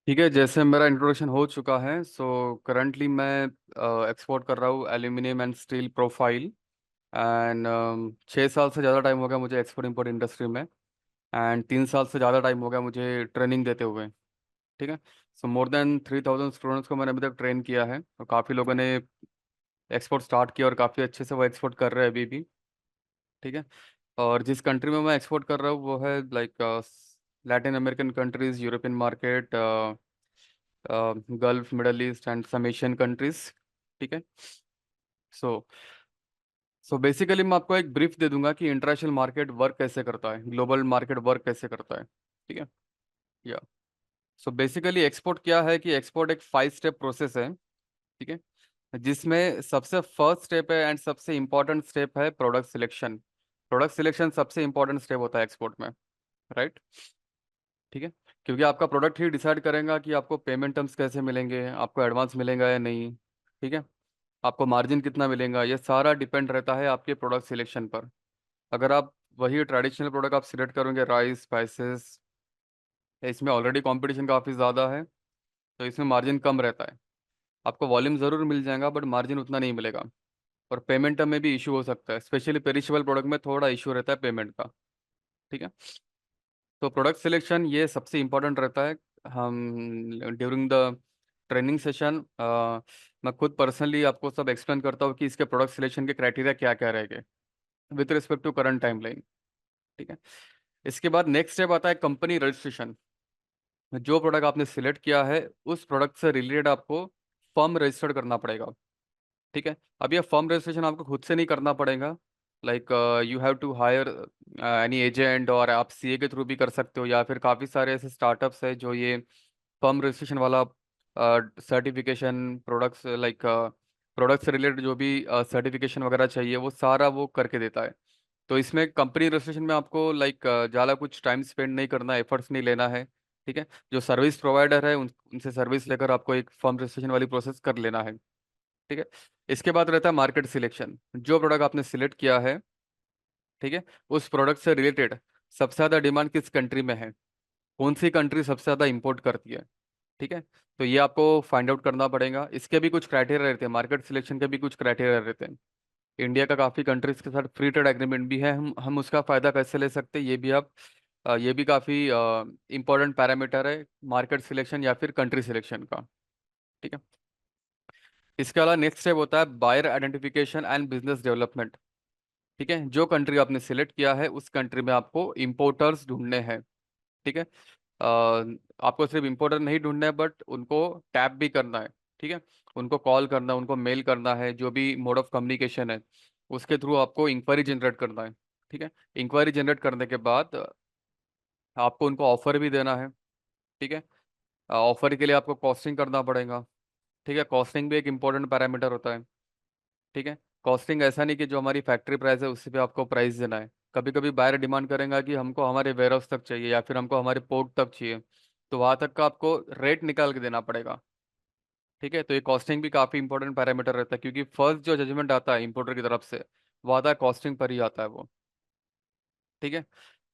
ठीक है, जैसे मेरा इंट्रोडक्शन हो चुका है। सो करंटली मैं एक्सपोर्ट कर रहा हूँ aluminium and steel profile. And 6 साल से ज़्यादा टाइम हो गया मुझे एक्सपोर्ट इंपोर्ट इंडस्ट्री में। एंड 3 साल से ज़्यादा टाइम हो गया मुझे ट्रेनिंग देते हुए। ठीक है। सो मोर देन 3,000 स्टूडेंट्स को मैंने अभी तक ट्रेन किया है, और काफ़ी लोगों ने एक्सपोर्ट स्टार्ट किया और काफ़ी अच्छे से वो एक्सपोर्ट कर रहे हैं अभी भी। ठीक है। और जिस कंट्री में मैं एक्सपोर्ट कर रहा हूँ वो है like Latin American countries, European market, Gulf, Middle East and some Asian countries. ठीक है। सो सो बेसिकली मैं आपको एक ब्रीफ दे दूंगा कि इंटरनेशनल मार्केट वर्क कैसे करता है, ग्लोबल मार्केट वर्क कैसे करता है। ठीक है। या सो बेसिकली एक्सपोर्ट क्या है कि एक्सपोर्ट एक 5 स्टेप प्रोसेस है। ठीक है। जिसमें सबसे फर्स्ट स्टेप है एंड सबसे इंपॉर्टेंट स्टेप है प्रोडक्ट सिलेक्शन। प्रोडक्ट सिलेक्शन सबसे इंपॉर्टेंट स्टेप होता है एक्सपोर्ट में। राइट। ठीक है। क्योंकि आपका प्रोडक्ट ही डिसाइड करेगा कि आपको पेमेंट टर्म्स कैसे मिलेंगे, आपको एडवांस मिलेगा या नहीं। ठीक है। आपको मार्जिन कितना मिलेगा, ये सारा डिपेंड रहता है आपके प्रोडक्ट सिलेक्शन पर। अगर आप वही ट्रेडिशनल प्रोडक्ट आप सिलेक्ट करोगे, राइस, स्पाइसेस, इसमें ऑलरेडी कंपटीशन काफ़ी ज़्यादा है, तो इसमें मार्जिन कम रहता है। आपको वॉल्यूम ज़रूर मिल जाएगा बट मार्जिन उतना नहीं मिलेगा। और पेमेंट में भी इशू हो सकता है, स्पेशली पेरिशेबल प्रोडक्ट में थोड़ा इशू रहता है पेमेंट का। ठीक है। तो प्रोडक्ट सिलेक्शन ये सबसे इम्पोर्टेंट रहता है। हम ड्यूरिंग द ट्रेनिंग सेशन मैं खुद पर्सनली आपको सब एक्सप्लेन करता हूँ कि इसके प्रोडक्ट सिलेक्शन के क्राइटेरिया क्या क्या रहेंगे with respect to current timeline. ठीक है। इसके बाद नेक्स्ट स्टेप आता है कंपनी रजिस्ट्रेशन। जो प्रोडक्ट आपने सिलेक्ट किया है उस प्रोडक्ट से रिलेटेड आपको फर्म रजिस्टर्ड करना पड़ेगा। ठीक है। अब ये फर्म रजिस्ट्रेशन आपको खुद से नहीं करना पड़ेगा। Like you have to hire any agent, और आप सीए के थ्रू भी कर सकते हो, या फिर काफ़ी सारे ऐसे स्टार्टअप्स है जो ये फर्म रजिस्ट्रेशन वाला सर्टिफिकेशन, प्रोडक्ट्स लाइक प्रोडक्ट से रिलेटेड जो भी सर्टिफिकेशन वगैरह चाहिए वो सारा वो करके देता है। तो इसमें कंपनी रजिस्ट्रेशन में आपको लाइक ज़्यादा कुछ टाइम स्पेंड नहीं करना, एफर्ट्स नहीं लेना है। ठीक है। जो सर्विस प्रोवाइडर है उनसे सर्विस लेकर आपको एक फर्म रजिस्ट्रेशन वाली प्रोसेस कर लेना है। ठीक है। इसके बाद रहता है मार्केट सिलेक्शन। जो प्रोडक्ट आपने सिलेक्ट किया है, ठीक है, उस प्रोडक्ट से रिलेटेड सबसे ज़्यादा डिमांड किस कंट्री में है, कौन सी कंट्री सबसे ज़्यादा इंपोर्ट करती है। ठीक है। तो ये आपको फाइंड आउट करना पड़ेगा। इसके भी कुछ क्राइटेरिया रहते हैं, मार्केट सिलेक्शन के भी कुछ क्राइटेरिया रहते हैं। इंडिया का काफ़ी कंट्रीज के साथ फ्री ट्रेड एग्रीमेंट भी है, हम उसका फ़ायदा कैसे ले सकते हैं, ये भी आप ये भी काफ़ी इंपॉर्टेंट पैरामीटर है मार्केट सिलेक्शन या फिर कंट्री सिलेक्शन का। ठीक है। इसके अलावा नेक्स्ट स्टेप होता है buyer identification and business development. ठीक है। जो कंट्री आपने सिलेक्ट किया है उस कंट्री में आपको इंपोर्टर्स ढूंढने हैं। ठीक है। आपको सिर्फ इंपोर्टर नहीं ढूंढना है बट उनको टैप भी करना है। ठीक है। उनको कॉल करना है, उनको मेल करना है, जो भी मोड ऑफ कम्युनिकेशन है उसके थ्रू आपको इंक्वायरी जनरेट करना है। ठीक है। इंक्वायरी जनरेट करने के बाद आपको उनको ऑफर भी देना है। ठीक है। ऑफर के लिए आपको कॉस्टिंग करना पड़ेगा। ठीक है। कॉस्टिंग भी एक इंपॉर्टेंट पैरामीटर होता है। ठीक है। कॉस्टिंग ऐसा नहीं कि जो हमारी फैक्ट्री प्राइस है उसी पे आपको प्राइस देना है। कभी कभी बायर डिमांड करेगा कि हमको हमारे वेयर हाउस तक चाहिए या फिर हमको हमारे पोर्ट तक चाहिए, तो वहां तक का आपको रेट निकाल के देना पड़ेगा। ठीक है। तो ये कॉस्टिंग भी काफी इंपॉर्टेंट पैरामीटर रहता है, क्योंकि फर्स्ट जो जजमेंट आता है इंपोर्टर की तरफ से वो आता है कॉस्टिंग पर ही आता है वो। ठीक है।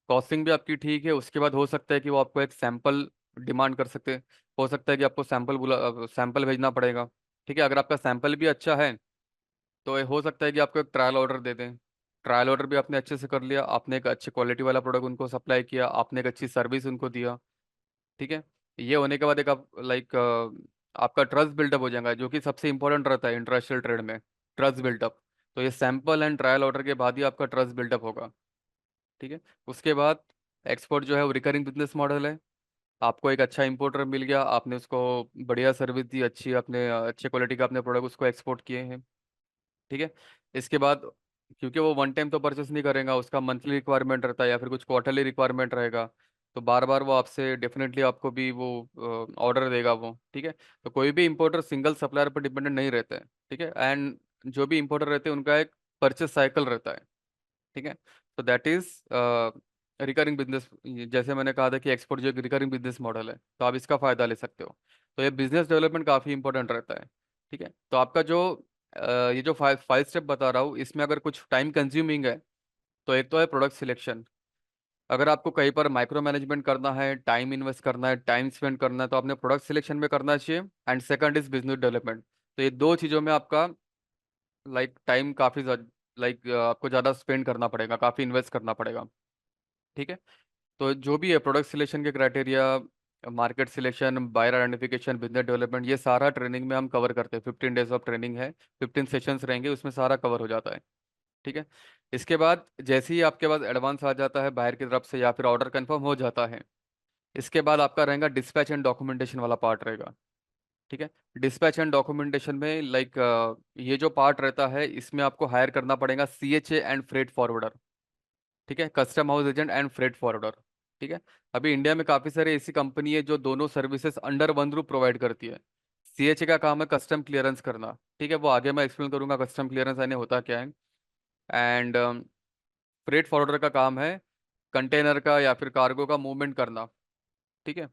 कॉस्टिंग भी आपकी ठीक है, उसके बाद हो सकता है कि वो आपको एक सैंपल डिमांड कर सकते हैं। हो सकता है कि आपको सैंपल भेजना पड़ेगा। ठीक है। अगर आपका सैंपल भी अच्छा है तो ये हो सकता है कि आपको एक ट्रायल ऑर्डर दे दें। ट्रायल ऑर्डर भी आपने अच्छे से कर लिया, आपने एक अच्छी क्वालिटी वाला प्रोडक्ट उनको सप्लाई किया, आपने एक अच्छी सर्विस उनको दिया। ठीक है। ये होने के बाद एक आप लाइक आपका ट्रस्ट बिल्डअप हो जाएगा, जो कि सबसे इंपॉर्टेंट रहता है इंटरनेशनल ट्रेड में, ट्रस्ट बिल्डअप। तो ये सैंपल एंड ट्रायल ऑर्डर के बाद ही आपका ट्रस्ट बिल्डअप होगा। ठीक है। उसके बाद एक्सपोर्ट जो है वो रिकरिंग बिजनेस मॉडल है। आपको एक अच्छा इंपोर्टर मिल गया, आपने उसको बढ़िया सर्विस दी, अच्छी आपने अच्छे क्वालिटी का अपने प्रोडक्ट उसको एक्सपोर्ट किए हैं। ठीक है। इसके बाद क्योंकि वो वन टाइम तो परचेस नहीं करेगा, उसका मंथली रिक्वायरमेंट रहता है या फिर कुछ क्वार्टरली रिक्वायरमेंट रहेगा, तो बार बार वो आपसे डेफिनेटली आपको भी वो ऑर्डर देगा वो। ठीक है। तो कोई भी इंपोर्टर सिंगल सप्लायर पर डिपेंडेंट नहीं रहता है। ठीक है। एंड जो भी इंपोर्टर रहते हैं उनका एक परचेस साइकिल रहता है। ठीक है। तो दैट इज रिकरिंग बिजनेस। जैसे मैंने कहा था कि एक्सपोर्ट जो एक रिकरिंग बिजनेस मॉडल है, तो आप इसका फायदा ले सकते हो। तो ये बिजनेस डेवलपमेंट काफ़ी इंपॉर्टेंट रहता है। ठीक है। तो आपका जो ये जो फाइव स्टेप बता रहा हूँ इसमें अगर कुछ टाइम कंज्यूमिंग है, तो एक तो है प्रोडक्ट सिलेक्शन। अगर आपको कहीं पर माइक्रो मैनेजमेंट करना है, टाइम इन्वेस्ट करना है, टाइम स्पेंड करना है, तो आपने प्रोडक्ट सिलेक्शन में करना चाहिए। And second is business development. तो ये दो चीज़ों में आपका टाइम काफ़ी आपको ज़्यादा स्पेंड करना पड़ेगा, काफ़ी इन्वेस्ट करना पड़ेगा। ठीक है। तो जो भी है प्रोडक्ट सिलेक्शन के criteria, market selection, buyer identification, business development, ये सारा ट्रेनिंग में हम कवर करते हैं। 15 डेज ऑफ ट्रेनिंग है, 15 सेशंस रहेंगे, उसमें सारा कवर हो जाता है। ठीक है। इसके बाद जैसे ही आपके पास एडवांस आ जाता है बाहर की तरफ से या फिर ऑर्डर कंफर्म हो जाता है, इसके बाद आपका रहेगा डिस्पैच एंड डॉक्यूमेंटेशन वाला पार्ट रहेगा। ठीक है। डिस्पैच एंड डॉक्यूमेंटेशन में ये जो पार्ट रहता है, इसमें आपको हायर करना पड़ेगा CHA एंड फ्रेट फॉरवर्डर। ठीक है, custom house agent and freight forwarder. ठीक है। अभी इंडिया में काफ़ी सारी ऐसी कंपनी है जो दोनों services under one roof provide करती है। CHA का काम है कस्टम क्लियरेंस करना। ठीक है, वो आगे मैं एक्सप्लेन करूंगा कस्टम क्लियरेंस यानी होता क्या है। एंड फ्रेट फॉरवर्डर का काम है कंटेनर का या फिर कार्गो का मूवमेंट करना। ठीक है।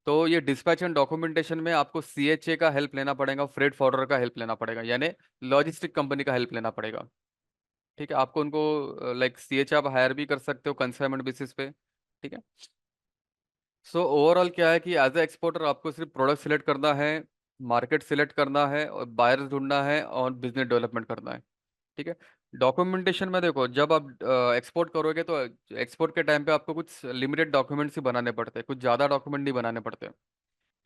तो ये डिस्पैच एंड डॉक्यूमेंटेशन में आपको CHA का हेल्प लेना पड़ेगा, फ्रेट फॉरवर्डर का हेल्प लेना पड़ेगा, यानी लॉजिस्टिक कंपनी का हेल्प लेना पड़ेगा। ठीक है। आपको उनको CHA आप हायर भी कर सकते हो कंसाइनमेंट बेसिस पे। ठीक है। सो ओवरऑल क्या है कि एज ए एक्सपोर्टर आपको सिर्फ प्रोडक्ट सिलेक्ट करना है, मार्केट सिलेक्ट करना है, और बायर्स ढूंढना है, और बिजनेस डेवलपमेंट करना है। ठीक है। डॉक्यूमेंटेशन में देखो, जब आप एक्सपोर्ट करोगे तो एक्सपोर्ट के टाइम पे आपको कुछ लिमिटेड डॉक्यूमेंट्स ही बनाने पड़ते हैं, कुछ ज़्यादा डॉक्यूमेंट नहीं बनाने पड़ते,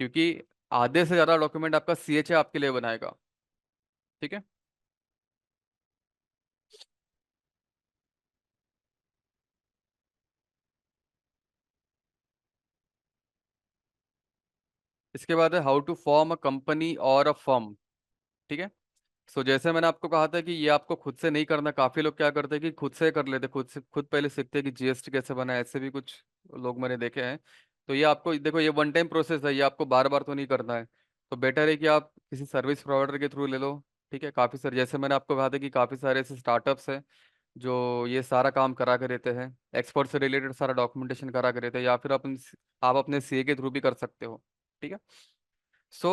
क्योंकि आधे से ज़्यादा डॉक्यूमेंट आपका CHA आपके लिए बनाएगा। ठीक है। इसके बाद है how to form a company और अ फर्म। ठीक है। सो जैसे मैंने आपको कहा था कि ये आपको खुद से नहीं करना, काफी लोग क्या करते हैं कि खुद से कर लेते, खुद से खुद पहले सीखते हैं कि GST कैसे बना है, ऐसे भी कुछ लोग मैंने देखे हैं। तो ये आपको देखो, ये वन टाइम प्रोसेस है, ये आपको बार बार तो नहीं करना है। तो बेटर है कि आप किसी सर्विस प्रोवाइडर के थ्रू ले लो। ठीक है। काफी सारे, जैसे मैंने आपको कहा था कि काफी सारे ऐसे स्टार्टअप्स हैं जो ये सारा काम करा के देते हैं, एक्सपोर्ट से रिलेटेड सारा डॉक्यूमेंटेशन करा के देते हैं, या फिर आप अपने CA के थ्रू भी कर सकते हो। ठीक है। सो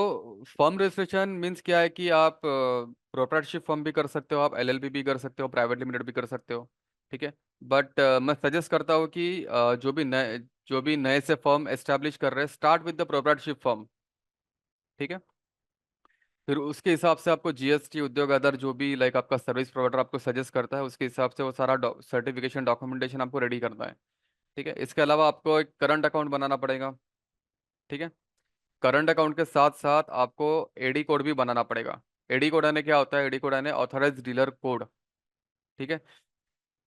फर्म रजिस्ट्रेशन मीन्स क्या है कि आप प्रोप्राइटरशिप फर्म भी कर सकते हो, आप LLP भी कर सकते हो, प्राइवेट लिमिटेड भी कर सकते हो। ठीक है। बट मैं सजेस्ट करता हूँ कि जो भी नए से फर्म एस्टेब्लिश कर रहे हैं, start with the proprietorship firm. ठीक है। फिर उसके हिसाब से आपको GST, उद्योग अदर जो भी आपका सर्विस प्रोवाइडर आपको सजेस्ट करता है, उसके हिसाब से वो सारा सर्टिफिकेशन डॉक्यूमेंटेशन आपको रेडी करना है। ठीक है। इसके अलावा आपको एक करंट अकाउंट बनाना पड़ेगा। ठीक है। करंट अकाउंट के साथ साथ आपको AD कोड भी बनाना पड़ेगा। AD कोड यानी क्या होता है? AD कोड यानी ऑथराइज डीलर कोड। ठीक है।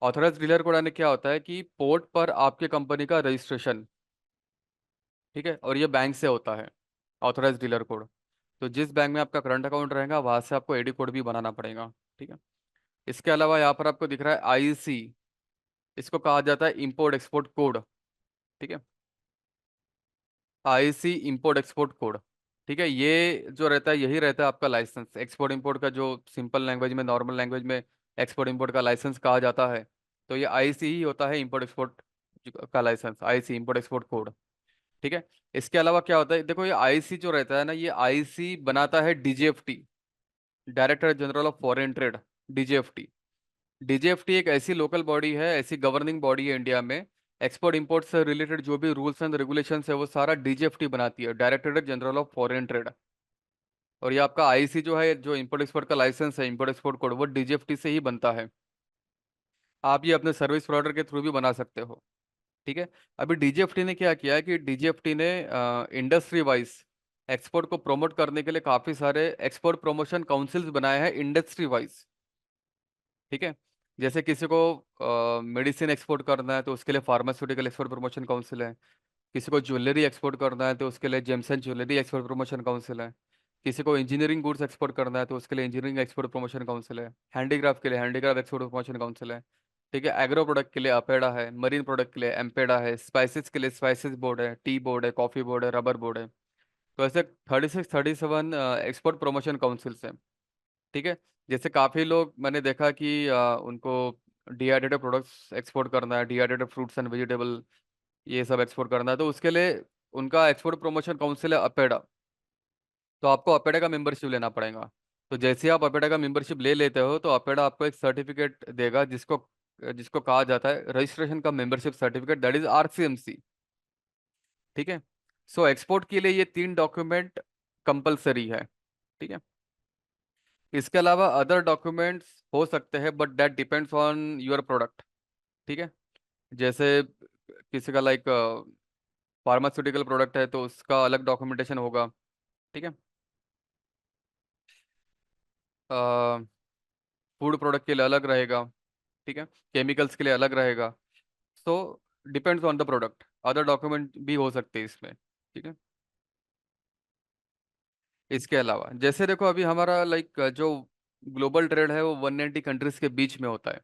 ऑथराइज डीलर कोड यानी क्या होता है कि पोर्ट पर आपके कंपनी का रजिस्ट्रेशन। ठीक है। और ये बैंक से होता है, ऑथराइज डीलर कोड। तो जिस बैंक में आपका करंट अकाउंट रहेगा वहां से आपको AD कोड भी बनाना पड़ेगा। ठीक है। इसके अलावा यहाँ पर आपको दिख रहा है IC, इसको कहा जाता है इंपोर्ट एक्सपोर्ट कोड। ठीक है। IC import export code. ठीक है। ये जो रहता है यही रहता है आपका लाइसेंस, एक्सपोर्ट इंपोर्ट का, जो सिंपल लैंग्वेज में, नॉर्मल लैंग्वेज में एक्सपोर्ट इंपोर्ट का लाइसेंस कहा जाता है। तो ये IC ही होता है इंपोर्ट एक्सपोर्ट का license, IC import export code. ठीक है। इसके अलावा क्या होता है, देखो ये IC जो रहता है ना, ये IC बनाता है DGFT, director general of foreign trade. DGFT। DGFT एक ऐसी लोकल बॉडी है, ऐसी गवर्निंग बॉडी है इंडिया में। एक्सपोर्ट इंपोर्ट से रिलेटेड जो भी रूल्स एंड रेगुलेशंस है वो सारा DGFT बनाती है, directorate general of foreign trade. और ये आपका IC जो है, जो इंपोर्ट एक्सपोर्ट का लाइसेंस है, इंपोर्ट एक्सपोर्ट कोड, वो DGFT से ही बनता है। आप ये अपने सर्विस प्रोवाइडर के थ्रू भी बना सकते हो। ठीक है। अभी DGFT ने क्या किया है कि DGFT ने इंडस्ट्री वाइज एक्सपोर्ट को प्रमोट करने के लिए काफी सारे एक्सपोर्ट प्रमोशन काउंसिल्स बनाए हैं इंडस्ट्री वाइज। ठीक है। जैसे किसी को मेडिसिन एक्सपोर्ट करना है तो उसके लिए फार्मास्यूटिकल एक्सपोर्ट प्रमोशन काउंसिल है। किसी को ज्वेलरी एक्सपोर्ट करना है तो उसके लिए James and jewellery export promotion council है। किसी को इंजीनियरिंग गुड्स एक्सपोर्ट करना है तो उसके लिए इंजीनियरिंग एक्सपोर्ट प्रमोशन काउंसिल है। हैंडीक्राफ्ट के लिए हैंडीक्राफ्ट एक्सपोर्ट प्रमोशन काउंसिल है। ठीक है। एग्रो प्रोडक्ट के लिए अपेडा है, मरीन प्रोडक्ट के लिए एम्पेडा है, स्पाइसेस के लिए स्पाइसेस बोर्ड है, टी बोर्ड है, कॉफी बोर्ड है, रबर बोर्ड है। तो ऐसे 36 37 एक्सपोर्ट प्रमोशन काउंसिल्स हैं। ठीक है। जैसे काफ़ी लोग मैंने देखा कि उनको डिहाइड्रेटेड प्रोडक्ट्स एक्सपोर्ट करना है, डिहाइड्रेटेड फ्रूट्स एंड वेजिटेबल, ये सब एक्सपोर्ट करना है, तो उसके लिए उनका एक्सपोर्ट प्रमोशन काउंसिल है अपेडा। तो आपको अपेडा का मेंबरशिप लेना पड़ेगा। तो जैसे ही आप अपेडा का मेंबरशिप ले लेते हो तो अपेडा आपको एक सर्टिफिकेट देगा, जिसको जिसको कहा जाता है रजिस्ट्रेशन का membership certificate, that is RCMC. ठीक है। सो एक्सपोर्ट के लिए ये तीन डॉक्यूमेंट कंपलसरी है। ठीक है। इसके अलावा अदर डॉक्यूमेंट्स हो सकते हैं, but that depends on your product. ठीक है। जैसे किसी का लाइक फार्मास्यूटिकल प्रोडक्ट है तो उसका अलग डॉक्यूमेंटेशन होगा। ठीक है। फूड प्रोडक्ट के लिए अलग रहेगा। ठीक है। केमिकल्स के लिए अलग रहेगा। So depends on the product, other document भी हो सकते हैं इसमें। ठीक है। इसके अलावा जैसे देखो अभी हमारा लाइक जो ग्लोबल ट्रेड है वो 190 कंट्रीज के बीच में होता है।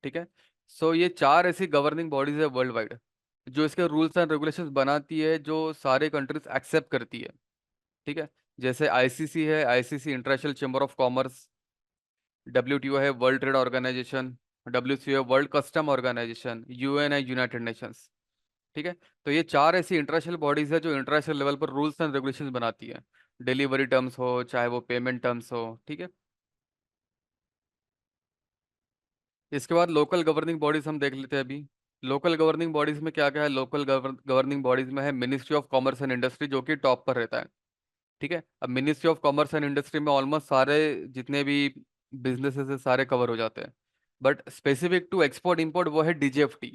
ठीक है। सो ये चार ऐसी गवर्निंग बॉडीज है वर्ल्ड वाइड जो इसके रूल्स एंड रेगुलेशंस बनाती है, जो सारे कंट्रीज एक्सेप्ट करती है। ठीक है। जैसे आईसीसी है, ICC international chamber of commerce. WTO है world trade organisation. WCO world custom organisation. UN है यूनाइटेड नेशंस। ठीक है। तो ये चार ऐसी इंटरनेशनल बॉडीज है जो इंटरनेशनल लेवल पर रूल्स एंड रेगुलेशंस बनाती है, डिलीवरी टर्म्स हो चाहे वो पेमेंट टर्म्स हो। ठीक है। इसके बाद लोकल गवर्निंग बॉडीज हम देख लेते हैं अभी। लोकल गवर्निंग बॉडीज में क्या क्या है? लोकल गवर्निंग बॉडीज में है ministry of commerce and industry, जो कि टॉप पर रहता है। ठीक है। अब ministry of commerce and industry में ऑलमोस्ट सारे जितने भी बिजनेसेस है सारे कवर हो जाते हैं। But specific to export import वो है डीजीएफटी।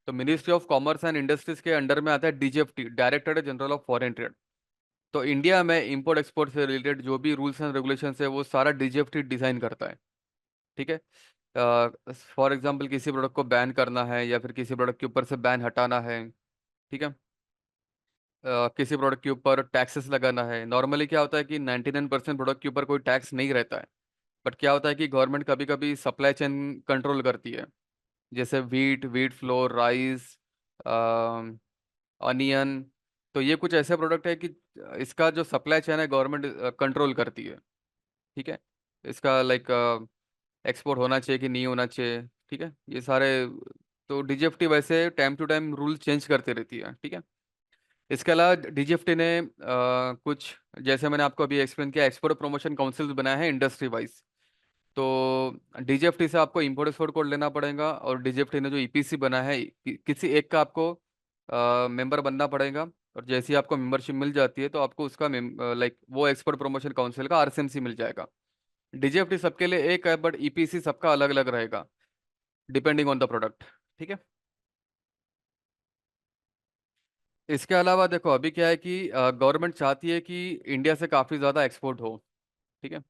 तो ministry of commerce and industries के अंडर में आता है DGFT, directorate general of foreign trade. तो इंडिया में इंपोर्ट एक्सपोर्ट से रिलेटेड जो भी रूल्स एंड रेगुलेशंस है वो सारा डीजीएफटी डिजाइन करता है। ठीक है। फॉर एग्जांपल किसी प्रोडक्ट को बैन करना है या फिर किसी प्रोडक्ट के ऊपर से बैन हटाना है। ठीक है। किसी प्रोडक्ट के ऊपर टैक्सेस लगाना है। नॉर्मली क्या होता है कि 99% प्रोडक्ट के ऊपर कोई टैक्स नहीं रहता है। बट क्या होता है कि गवर्नमेंट कभी कभी सप्लाई चेन कंट्रोल करती है। जैसे wheat, wheat floor, rice, onion. तो ये कुछ ऐसे प्रोडक्ट है कि इसका जो सप्लाई चेन है गवर्नमेंट कंट्रोल करती है। ठीक है। इसका लाइक एक्सपोर्ट होना चाहिए कि नहीं होना चाहिए। ठीक है। ये सारे तो डीजीएफटी वैसे time to time rule change करती रहती है। ठीक है। इसके अलावा डीजीएफटी ने कुछ, जैसे मैंने आपको अभी एक्सप्लेन किया, एक्सपोर्ट प्रमोशन काउंसिल बनाए हैं इंडस्ट्री वाइज। तो डीजीएफटी से आपको इम्पोर्ट एक्सपोर्ट कोड लेना पड़ेगा, और डीजीएफटी ने जो ईपीसी बना है किसी एक का आपको मेंबर बनना पड़ेगा। और जैसे ही आपको मेंबरशिप मिल जाती है तो आपको उसका लाइक वो एक्सपोर्ट प्रमोशन काउंसिल का आरसीएमसी मिल जाएगा। डीजीएफटी सबके लिए एक है, बट ईपीसी सबका अलग अलग रहेगा डिपेंडिंग ऑन द प्रोडक्ट। ठीक है। इसके अलावा देखो अभी क्या है कि गवर्नमेंट चाहती है कि इंडिया से काफ़ी ज़्यादा एक्सपोर्ट हो। ठीक है।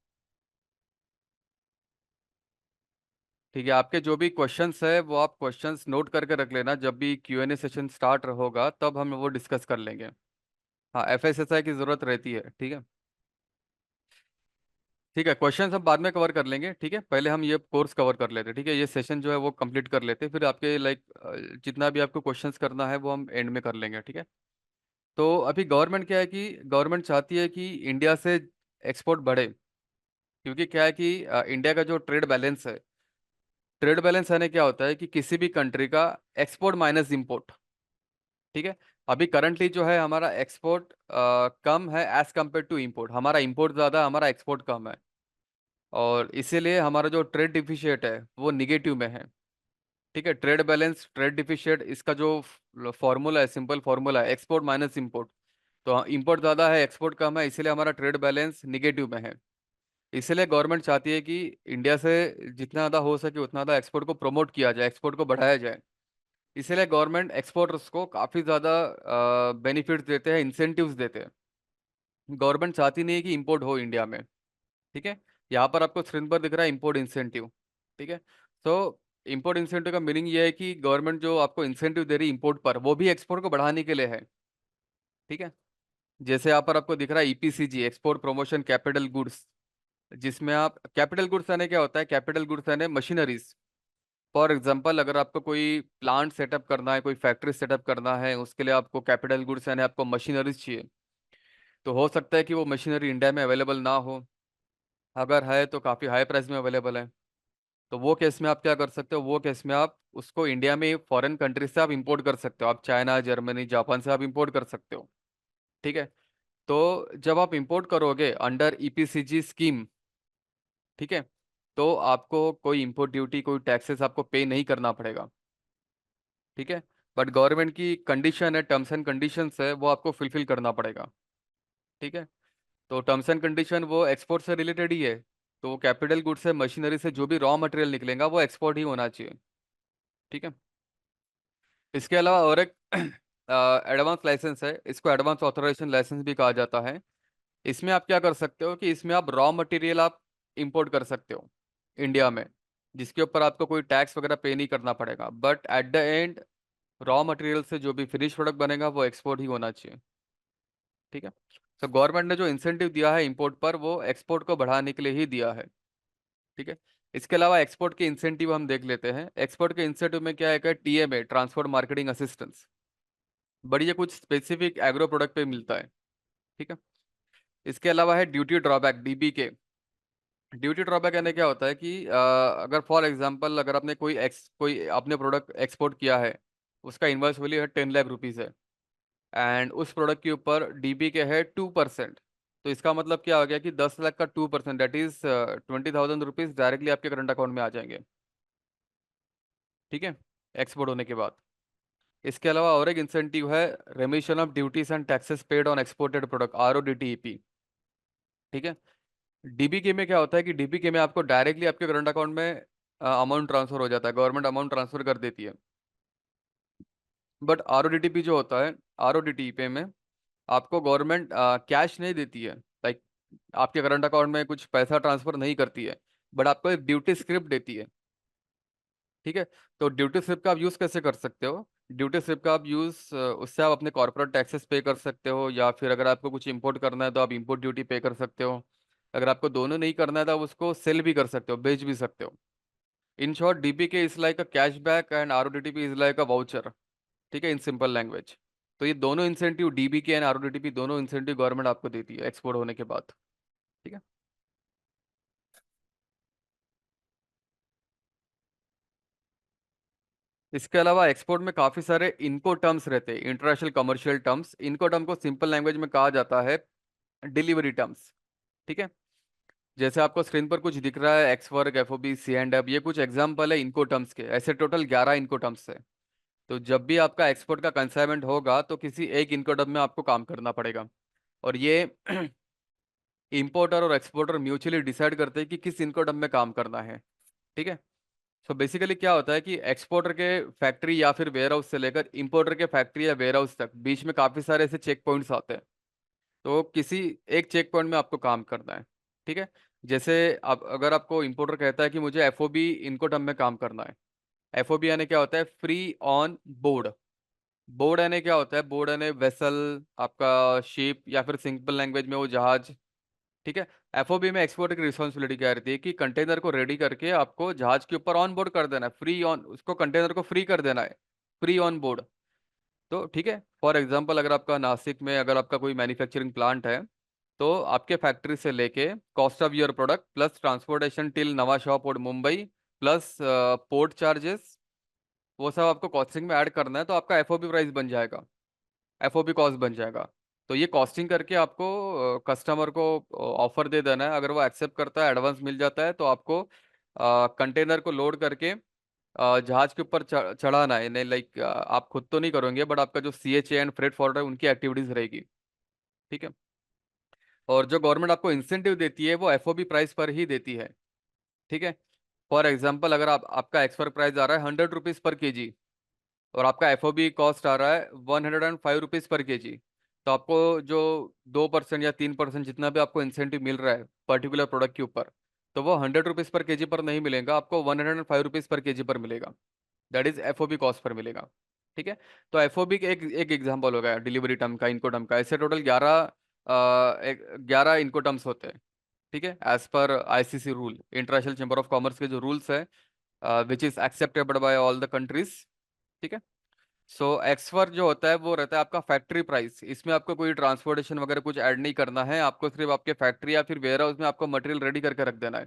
ठीक है। आपके जो भी क्वेश्चंस है वो आप क्वेश्चंस नोट करके रख लेना, जब भी क्यूएनए सेशन स्टार्ट होगा तब हम वो डिस्कस कर लेंगे। हाँ, एफएसएसआई की ज़रूरत रहती है। ठीक है। ठीक है। क्वेश्चंस हम बाद में कवर कर लेंगे। ठीक है। पहले हम ये कोर्स कवर कर लेते हैं। ठीक है। ये सेशन जो है वो कंप्लीट कर लेते हैं, फिर आपके लाइक जितना भी आपको क्वेश्चंस करना है वो हम एंड में कर लेंगे। ठीक है। तो अभी गवर्नमेंट क्या है कि गवर्नमेंट चाहती है कि इंडिया से एक्सपोर्ट बढ़े, क्योंकि क्या है कि इंडिया का जो ट्रेड बैलेंस है, ट्रेड बैलेंस यानी क्या होता है कि किसी भी कंट्री का एक्सपोर्ट माइनस इंपोर्ट। ठीक है। अभी करंटली जो है हमारा एक्सपोर्ट कम है एज कम्पेयर टू इंपोर्ट, हमारा इंपोर्ट ज़्यादा, हमारा एक्सपोर्ट कम है। और इसीलिए हमारा जो ट्रेड डिफिशिएट है वो निगेटिव में है। ठीक है। ट्रेड बैलेंस, ट्रेड डिफिशिएट, इसका जो फॉर्मूला है, सिंपल फॉर्मूला है एक्सपोर्ट माइनस इंपोर्ट। तो इंपोर्ट ज़्यादा है, एक्सपोर्ट कम है, इसीलिए हमारा ट्रेड बैलेंस निगेटिव में है। इसलिए गवर्नमेंट चाहती है कि इंडिया से जितना ज़्यादा हो सके उतना ज़्यादा एक्सपोर्ट को प्रमोट किया जाए, एक्सपोर्ट को बढ़ाया जाए। इसलिए गवर्नमेंट एक्सपोर्टर्स को काफ़ी ज़्यादा बेनिफिट्स देते हैं, इंसेंटिव्स देते हैं। गवर्नमेंट चाहती नहीं है कि इंपोर्ट हो इंडिया में। ठीक है। यहाँ पर आपको स्क्रीन पर दिख रहा है इंपोर्ट इंसेंटिव। ठीक है। तो इंपोर्ट इंसेंटिव का मीनिंग ये है कि गवर्नमेंट जो आपको इंसेंटिव दे रही है इंपोर्ट पर, वो भी एक्सपोर्ट को बढ़ाने के लिए है। ठीक है। जैसे यहाँ पर आपको दिख रहा है EPCG, export promotion capital goods, जिसमें आप कैपिटल गुड्स यानी क्या होता है? कैपिटल गुड्स यानी मशीनरीज। फॉर एग्जांपल अगर आपको कोई प्लांट सेटअप करना है, कोई फैक्ट्री सेटअप करना है, उसके लिए आपको कैपिटल गुड्स यानी आपको मशीनरीज चाहिए। तो हो सकता है कि वो मशीनरी इंडिया में अवेलेबल ना हो, अगर है तो काफ़ी हाई प्राइस में अवेलेबल है। तो वो केस में आप क्या कर सकते हो? वो केस में आप उसको इंडिया में फॉरेन कंट्री से आप इंपोर्ट कर सकते हो, आप चाइना, जर्मनी, जापान से आप इंपोर्ट कर सकते हो। ठीक है। तो जब आप इंपोर्ट करोगे अंडर ईपीसीजी स्कीम, ठीक है, तो आपको कोई इम्पोर्ट ड्यूटी, कोई टैक्सेस आपको पे नहीं करना पड़ेगा। ठीक है। बट गवर्नमेंट की कंडीशन है, टर्म्स एंड कंडीशंस है, वो आपको फुलफिल करना पड़ेगा। ठीक है। तो टर्म्स एंड कंडीशन वो एक्सपोर्ट से रिलेटेड ही है। तो कैपिटल गुड्स से, मशीनरी से जो भी रॉ मटेरियल निकलेगा वो एक्सपोर्ट ही होना चाहिए। ठीक है। इसके अलावा और एक एडवांस लाइसेंस है, इसको एडवांस ऑथराइजेशन लाइसेंस भी कहा जाता है। इसमें आप क्या कर सकते हो कि इसमें आप रॉ मटेरियल आप इंपोर्ट कर सकते हो इंडिया में, जिसके ऊपर आपको कोई टैक्स वगैरह पे नहीं करना पड़ेगा, but at the end raw material से जो भी फिनिश प्रोडक्ट बनेगा वो एक्सपोर्ट ही होना चाहिए। ठीक है। तो गवर्नमेंट ने जो इंसेंटिव दिया है इंपोर्ट पर, वो एक्सपोर्ट को बढ़ाने के लिए ही दिया है। ठीक है। इसके अलावा एक्सपोर्ट के इंसेंटिव हम देख लेते हैं। एक्सपोर्ट के इंसेंटिव में क्या है, TMA, transport marketing assistance, but ये कुछ स्पेसिफिक एग्रो प्रोडक्ट पे मिलता है। ठीक है। इसके अलावा है ड्यूटी ड्रॉबैक, डीबी के। ड्यूटी ड्रॉबैक यानी क्या होता है कि अगर फॉर एग्जांपल अगर आपने कोई आपने प्रोडक्ट एक्सपोर्ट किया है, उसका इन्वॉइस वैल्यू है 10 लाख रुपीज़ है, एंड उस प्रोडक्ट के ऊपर डीबी के है 2%। तो इसका मतलब क्या हो गया कि 10 लाख का 2%, दैट इज 20,000 रुपीज़ डायरेक्टली आपके करंट अकाउंट में आ जाएंगे। ठीक है। एक्सपोर्ट होने के बाद। इसके अलावा और एक इंसेंटिव है, रेमिशन of duties and taxes paid on exported product, RODTEP। ठीक है। डीबीके में क्या होता है कि डीबीके में आपको डायरेक्टली आपके करंट अकाउंट में अमाउंट ट्रांसफर हो जाता है, गवर्नमेंट अमाउंट ट्रांसफर कर देती है। बट RODTEP जो होता है, RODTEP में आपको गवर्नमेंट कैश नहीं देती है, लाइक आपके करंट अकाउंट में कुछ पैसा ट्रांसफर नहीं करती है, बट आपको एक ड्यूटी स्क्रिप्ट देती है। ठीक है। तो ड्यूटी स्लिप का आप यूज़ कैसे कर सकते हो? ड्यूटी स्लिप का आप यूज़ उससे आप अपने कॉर्पोरेट टैक्सेस पे कर सकते हो, या फिर अगर आपको कुछ इंपोर्ट करना है तो आप इंपोर्ट ड्यूटी पे कर सकते हो। अगर आपको दोनों नहीं करना है तो आप उसको सेल भी कर सकते हो, बेच भी सकते हो। In short, DBK is like a cashback and RODTEP is like a voucher. ठीक है, इन सिंपल लैंग्वेज। तो ये दोनों इंसेंटिव, डीबीके एंड RODTEP, दोनों इंसेंटिव गवर्नमेंट आपको देती है एक्सपोर्ट होने के बाद। ठीक है। इसके अलावा एक्सपोर्ट में काफी सारे इनको टर्म्स रहते हैं, इंटरनेशनल कमर्शियल टर्म्स। इनको टर्म को सिंपल लैंग्वेज में कहा जाता है डिलीवरी टर्म्स। ठीक है। जैसे आपको स्क्रीन पर कुछ दिख रहा है, एक्स वर्ग, FOB, C&F, ये कुछ एग्जाम्पल है इनको टर्म्स के। ऐसे टोटल 11 इनको टर्म्स है। तो जब भी आपका एक्सपोर्ट का कंसाइनमेंट होगा तो किसी एक इनको टर्म में आपको काम करना पड़ेगा। और ये इंपोर्टर और एक्सपोर्टर म्यूचुअली डिसाइड करते हैं कि किस इनको टर्म में काम करना है। ठीक है। सो बेसिकली क्या होता है कि एक्सपोर्टर के फैक्ट्री या फिर वेयर हाउस से लेकर इंपोर्टर के फैक्ट्री या वेयर हाउस तक बीच में काफी सारे ऐसे चेक पॉइंट्स आते हैं। तो किसी एक चेक पॉइंट में आपको काम करना है। ठीक है। जैसे आप, अगर आपको इंपोर्टर कहता है कि मुझे FOB इनकोटम में काम करना है। FOB यानी क्या होता है, फ्री ऑन बोर्ड। बोर्ड यानी क्या होता है, बोर्ड यानी वेसल, आपका शिप, या फिर सिंपल लैंग्वेज में वो जहाज। ठीक है। FOB में एक्सपोर्टर की रिस्पॉन्सिबिलिटी क्या रहती है कि कंटेनर को रेडी करके आपको जहाज के ऊपर ऑन बोर्ड कर देना है, फ्री ऑन, उसको कंटेनर को फ्री कर देना है, फ्री ऑन बोर्ड। तो ठीक है, फॉर एग्जांपल अगर आपका नासिक में अगर आपका कोई मैन्युफैक्चरिंग प्लांट है, तो आपके फैक्ट्री से लेके cost of your product plus transportation till नवा शॉप और मुंबई प्लस पोर्ट चार्जेस, वो सब आपको कॉस्टिंग में ऐड करना है, तो आपका FOB प्राइस बन जाएगा, FOB कॉस्ट बन जाएगा। तो ये कॉस्टिंग करके आपको कस्टमर को ऑफर दे देना है। अगर वो एक्सेप्ट करता है, एडवांस मिल जाता है, तो आपको कंटेनर को लोड करके जहाज के ऊपर चढ़ाना है। नहीं, लाइक आप खुद तो नहीं करोगे, बट आपका जो CHA एंड फ्रेट फॉरवर्डर है उनकी एक्टिविटीज रहेगी। ठीक है। और जो गवर्नमेंट आपको इंसेंटिव देती है वो FOB प्राइस पर ही देती है। ठीक है। फॉर एग्जाम्पल अगर आपका एक्सपर्ट प्राइस आ रहा है 100 रुपीज़ पर kg, और आपका FOB कॉस्ट आ रहा है 105 रुपीज़ पर kg, तो आपको जो 2% या 3% जितना भी आपको इंसेंटिव मिल रहा है पर्टिकुलर प्रोडक्ट के ऊपर, तो वो 100 रुपीज़ पर kg पर नहीं मिलेगा, आपको 105 रुपीज़ पर kg पर मिलेगा। That is FOB cost per मिलेगा। ठीक है। तो FOB के एक एक एग्जाम्पल हो गया डिलीवरी टर्म का, इनको टर्म का। ऐसे टोटल 11 इनको टर्म्स होते हैं। ठीक है, as per ICC rule, international chamber of commerce के जो रूल्स है, which is acceptable by all the countries. ठीक है। सो एक्सवर्क जो होता है वो रहता है आपका फैक्ट्री प्राइस। इसमें आपको कोई ट्रांसपोर्टेशन वगैरह कुछ ऐड नहीं करना है, आपको सिर्फ आपके फैक्ट्री या फिर वेयर हाउस में आपको मटेरियल रेडी करके रख देना है।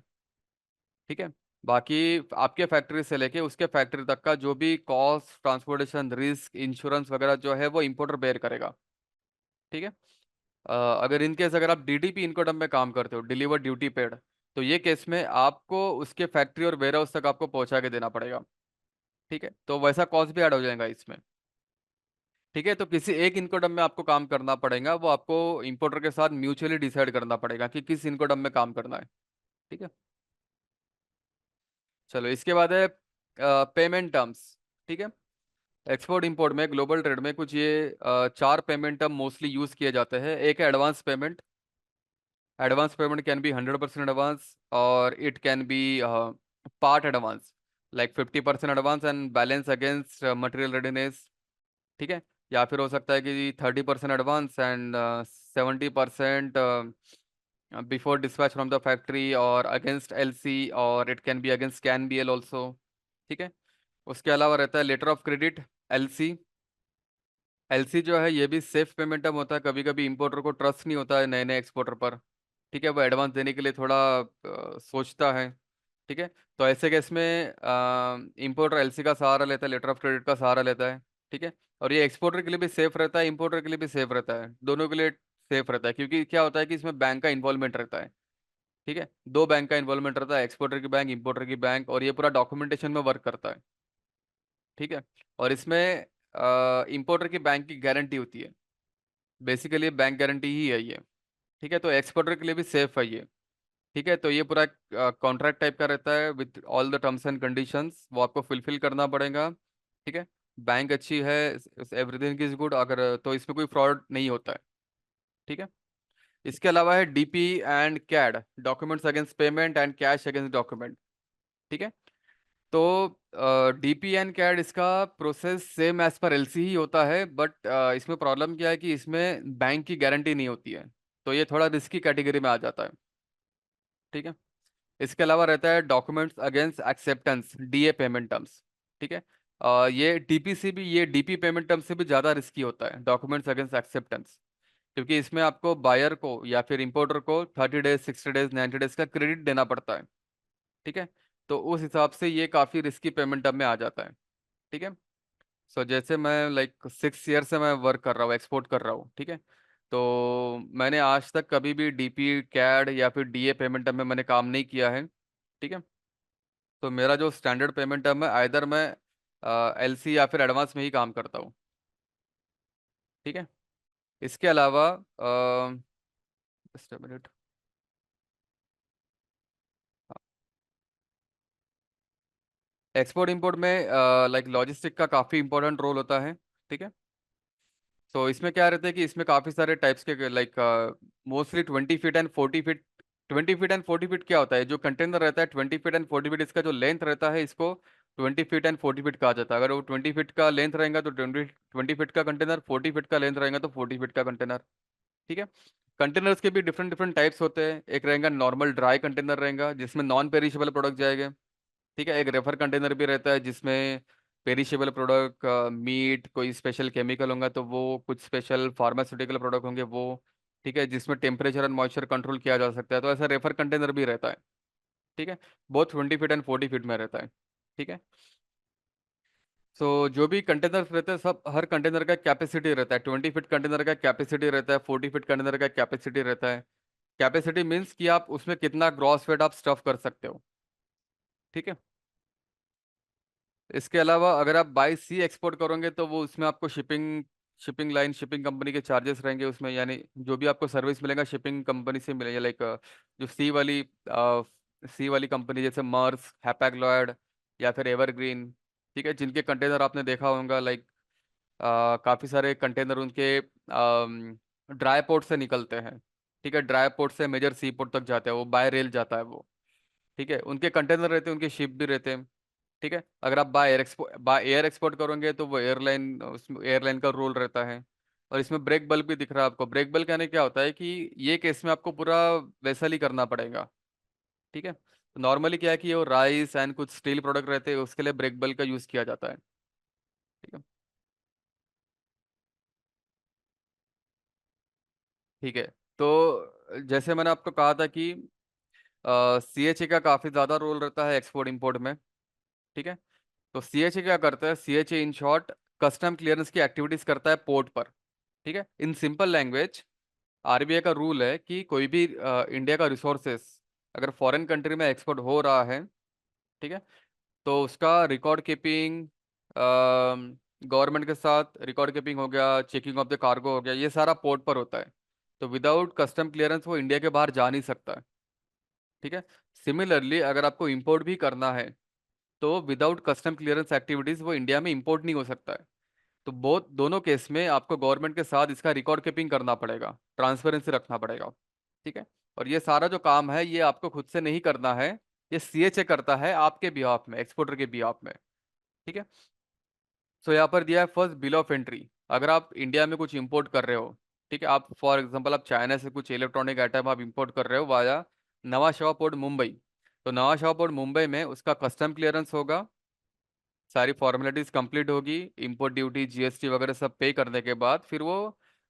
ठीक है। बाकी आपके फैक्ट्री से लेके उसके फैक्ट्री तक का जो भी कॉस्ट, ट्रांसपोर्टेशन, रिस्क, इंश्योरेंस वगैरह जो है वो इंपोर्टर बेयर करेगा। ठीक है। अगर इनकेस अगर आप DDP इनकोटम में काम करते हो, डिलीवर ड्यूटी पेड, तो ये केस में आपको उसके फैक्ट्री और वेयर हाउस तक आपको पहुंचा के देना पड़ेगा। ठीक है, तो वैसा कॉस्ट भी ऐड हो जाएगा इसमें। ठीक है, तो किसी एक इनकोडम में आपको काम करना पड़ेगा, वो आपको इंपोर्टर के साथ म्यूचुअली डिसाइड करना पड़ेगा कि किस इनकोडम में काम करना है। ठीक है, चलो इसके बाद है पेमेंट टर्म्स। ठीक है, एक्सपोर्ट इंपोर्ट में ग्लोबल ट्रेड में कुछ ये चार पेमेंट टर्म मोस्टली यूज किए जाते हैं। एक है advance payment. Advance payment can be 100% advance, और it can be part advance, like 50% advance and balance against material readiness. ठीक है, या फिर हो सकता है कि 30% advance and 70% before dispatch from the factory और अगेंस्ट एलसी, और it can be against can be L also. ठीक है, उसके अलावा रहता है letter of credit, LC. LC जो है ये भी सेफ पेमेंट टर्म होता है। कभी कभी इंपोर्टर को ट्रस्ट नहीं होता है नए नए एक्सपोर्टर पर। ठीक है, वो एडवांस देने के लिए थोड़ा सोचता है। ठीक है, तो ऐसे केस में इंपोर्टर एलसी का सहारा लेता है, लेटर ऑफ क्रेडिट का सहारा लेता है। ठीक है, और ये एक्सपोर्टर के लिए भी सेफ रहता है, इंपोर्टर के लिए भी सेफ रहता है, दोनों के लिए सेफ रहता है, क्योंकि क्या होता है कि इसमें बैंक का इन्वॉल्वमेंट रहता है। ठीक है, दो बैंक का इन्वॉल्वमेंट रहता है, एक्सपोर्टर की बैंक, इंपोर्टर की बैंक, और ये पूरा डॉक्यूमेंटेशन में वर्क करता है। ठीक है, और इसमें इंपोर्टर की बैंक की गारंटी होती है। बेसिकली बैंक गारंटी ही है ये। ठीक है, तो एक्सपोर्टर के लिए भी सेफ है ये। ठीक है, तो ये पूरा कॉन्ट्रैक्ट टाइप का रहता है with all the terms and conditions, वो आपको फुलफिल करना पड़ेगा। ठीक है, बैंक अच्छी है, एवरीथिंग इज गुड, अगर तो इसमें कोई फ्रॉड नहीं होता है। ठीक है, इसके अलावा है DP and CAD, documents against payment and cash against document. ठीक है, तो डीपी एंड कैड इसका process same as per LC ही होता है, बट इसमें प्रॉब्लम क्या है कि इसमें बैंक की गारंटी नहीं होती है, तो ये थोड़ा रिस्की कैटेगरी में आ जाता है। ठीक है, इसके अलावा रहता है documents against acceptance, DA payment terms. ठीक है, ये डीपीसी भी, ये डीपी पेमेंट टर्म्स से भी ज़्यादा रिस्की होता है, डॉक्यूमेंट्स अगेंस्ट एक्सेप्टेंस, क्योंकि इसमें आपको बायर को या फिर इंपोर्टर को 30 डेज, 60 डेज, 90 डेज का क्रेडिट देना पड़ता है। ठीक है, तो उस हिसाब से ये काफ़ी रिस्की पेमेंट टर्म में आ जाता है। ठीक है, सो जैसे मैं लाइक 6 ईयर से मैं वर्क कर रहा हूँ, एक्सपोर्ट कर रहा हूँ। ठीक है, तो मैंने आज तक कभी भी डीपी कैड या फिर डीए पेमेंट टर्म में मैंने काम नहीं किया है। ठीक है, तो मेरा जो स्टैंडर्ड पेमेंट टर्म है, आइदर मैं एलसी या फिर एडवांस में ही काम करता हूँ। ठीक है, इसके अलावा just a minute. Export import में लाइक लॉजिस्टिक का काफ़ी इंपॉर्टेंट रोल होता है। ठीक है, तो इसमें क्या रहता है कि इसमें काफ़ी सारे टाइप्स के like mostly 20 feet and 40 feet. 20 feet and 40 feet क्या होता है, जो कंटेनर रहता है 20 फीट एंड 40 फीट, इसका जो लेंथ रहता है इसको 20 फीट एंड 40 फीट कहा जाता है। अगर वो 20 फीट का लेंथ रहेगा तो 20 फीट का कंटेनर, 40 फीट का लेंथ रहेगा तो 40 फीट का कंटेनर। ठीक है, कंटेनर्स के भी डिफरेंट डिफरेंट टाइप्स होते हैं। एक रहेगा नॉर्मल ड्राई कंटेनर रहेगा जिसमें नॉन पेरिशेबल प्रोडक्ट जाएंगे। ठीक है, एक रेफर कंटेनर भी रहता है जिसमें पेरिशेबल प्रोडक्ट, मीट, कोई स्पेशल केमिकल होगा तो वो, कुछ स्पेशल फार्मास्यूटिकल प्रोडक्ट होंगे वो। ठीक है, जिसमें टेम्परेचर एंड मॉइस्चर कंट्रोल किया जा सकता है, तो ऐसा रेफर कंटेनर भी रहता है। ठीक है, बहुत 20 फीट एंड 40 फीट में रहता है। ठीक है, सो जो भी कंटेनर रहते हैं सब, हर कंटेनर का कैपेसिटी रहता है। 20 फीट कंटेनर का कैपेसिटी रहता है, 40 फीट कंटेनर का कैपेसिटी रहता है। कैपेसिटी मीन्स कि आप उसमें कितना ग्रॉस वेट आप स्टफ कर सकते हो। ठीक है, इसके अलावा अगर आप बाई सी एक्सपोर्ट करोगे तो वो उसमें आपको shipping, shipping line, shipping company के चार्जेस रहेंगे उसमें, यानी जो भी आपको सर्विस मिलेगा शिपिंग कंपनी से मिलेगा, लाइक जो सी वाली कंपनी जैसे मर्स, हैपैक लॉयड या फिर एवरग्रीन। ठीक है, जिनके कंटेनर आपने देखा होगा, लाइक काफ़ी सारे कंटेनर उनके ड्राई पोर्ट से निकलते हैं। ठीक है, ड्राई पोर्ट से मेजर सी पोर्ट तक जाते हैं, वो बाय रेल जाता है वो। ठीक है, उनके कंटेनर रहते हैं, उनके शिप भी रहते हैं। ठीक है, अगर आप बाय एयर एक्सपोर्ट करोगे तो वो एयरलाइन, उसमें एयरलाइन का रोल रहता है। और इसमें ब्रेक बल्ब भी दिख रहा है आपको। ब्रेक बल्ब कहने क्या होता है कि ये केस में आपको पूरा वैसा ही करना पड़ेगा। ठीक है, नॉर्मली क्या है कि वो राइस एंड कुछ स्टील प्रोडक्ट रहते हैं, उसके लिए ब्रेक बल्ब का यूज़ किया जाता है। ठीक है, ठीक है, तो जैसे मैंने आपको कहा था कि सीएचए का काफ़ी ज़्यादा रोल रहता है एक्सपोर्ट इंपोर्ट में। ठीक है, तो सीएचए क्या करता है, CHA in short custom clearance की एक्टिविटीज करता है पोर्ट पर। ठीक है, इन सिंपल लैंग्वेज, आरबीआई का रूल है कि कोई भी इंडिया का रिसोर्सेस अगर फॉरेन कंट्री में एक्सपोर्ट हो रहा है, ठीक है, तो उसका रिकॉर्ड कीपिंग, गवर्नमेंट के साथ रिकॉर्ड कीपिंग हो गया, चेकिंग ऑफ द कार्गो हो गया, ये सारा पोर्ट पर होता है। तो विदाउट कस्टम क्लियरेंस वो इंडिया के बाहर जा नहीं सकता है। ठीक है। सिमिलरली अगर आपको इंपोर्ट भी करना है, तो विदाउट कस्टम क्लियरेंस एक्टिविटीज वो इंडिया में इंपोर्ट नहीं हो सकता है। तो बहुत दोनों केस में आपको गवर्नमेंट के साथ इसका रिकॉर्ड कीपिंग करना पड़ेगा, ट्रांसपेरेंसी रखना पड़ेगा। ठीक है। और ये सारा जो काम है ये आपको खुद से नहीं करना है, ये सीएचए करता है आपके बिहाफ में, एक्सपोर्टर के बिहाफ में। ठीक है। सो यहाँ पर दिया है फर्स्ट बिल ऑफ एंट्री। अगर आप इंडिया में कुछ इंपोर्ट कर रहे हो, ठीक है, आप फॉर एग्जांपल आप चाइना से कुछ इलेक्ट्रॉनिक आइटम आप इंपोर्ट कर रहे हो वाया नवा शवा पोर्ट मुंबई, तो नवा शवा पोर्ट मुंबई में उसका कस्टम क्लियरेंस होगा, सारी फॉर्मेलिटीज कंप्लीट होगी, इंपोर्ट ड्यूटी जीएसटी वगैरह सब पे करने के बाद फिर वो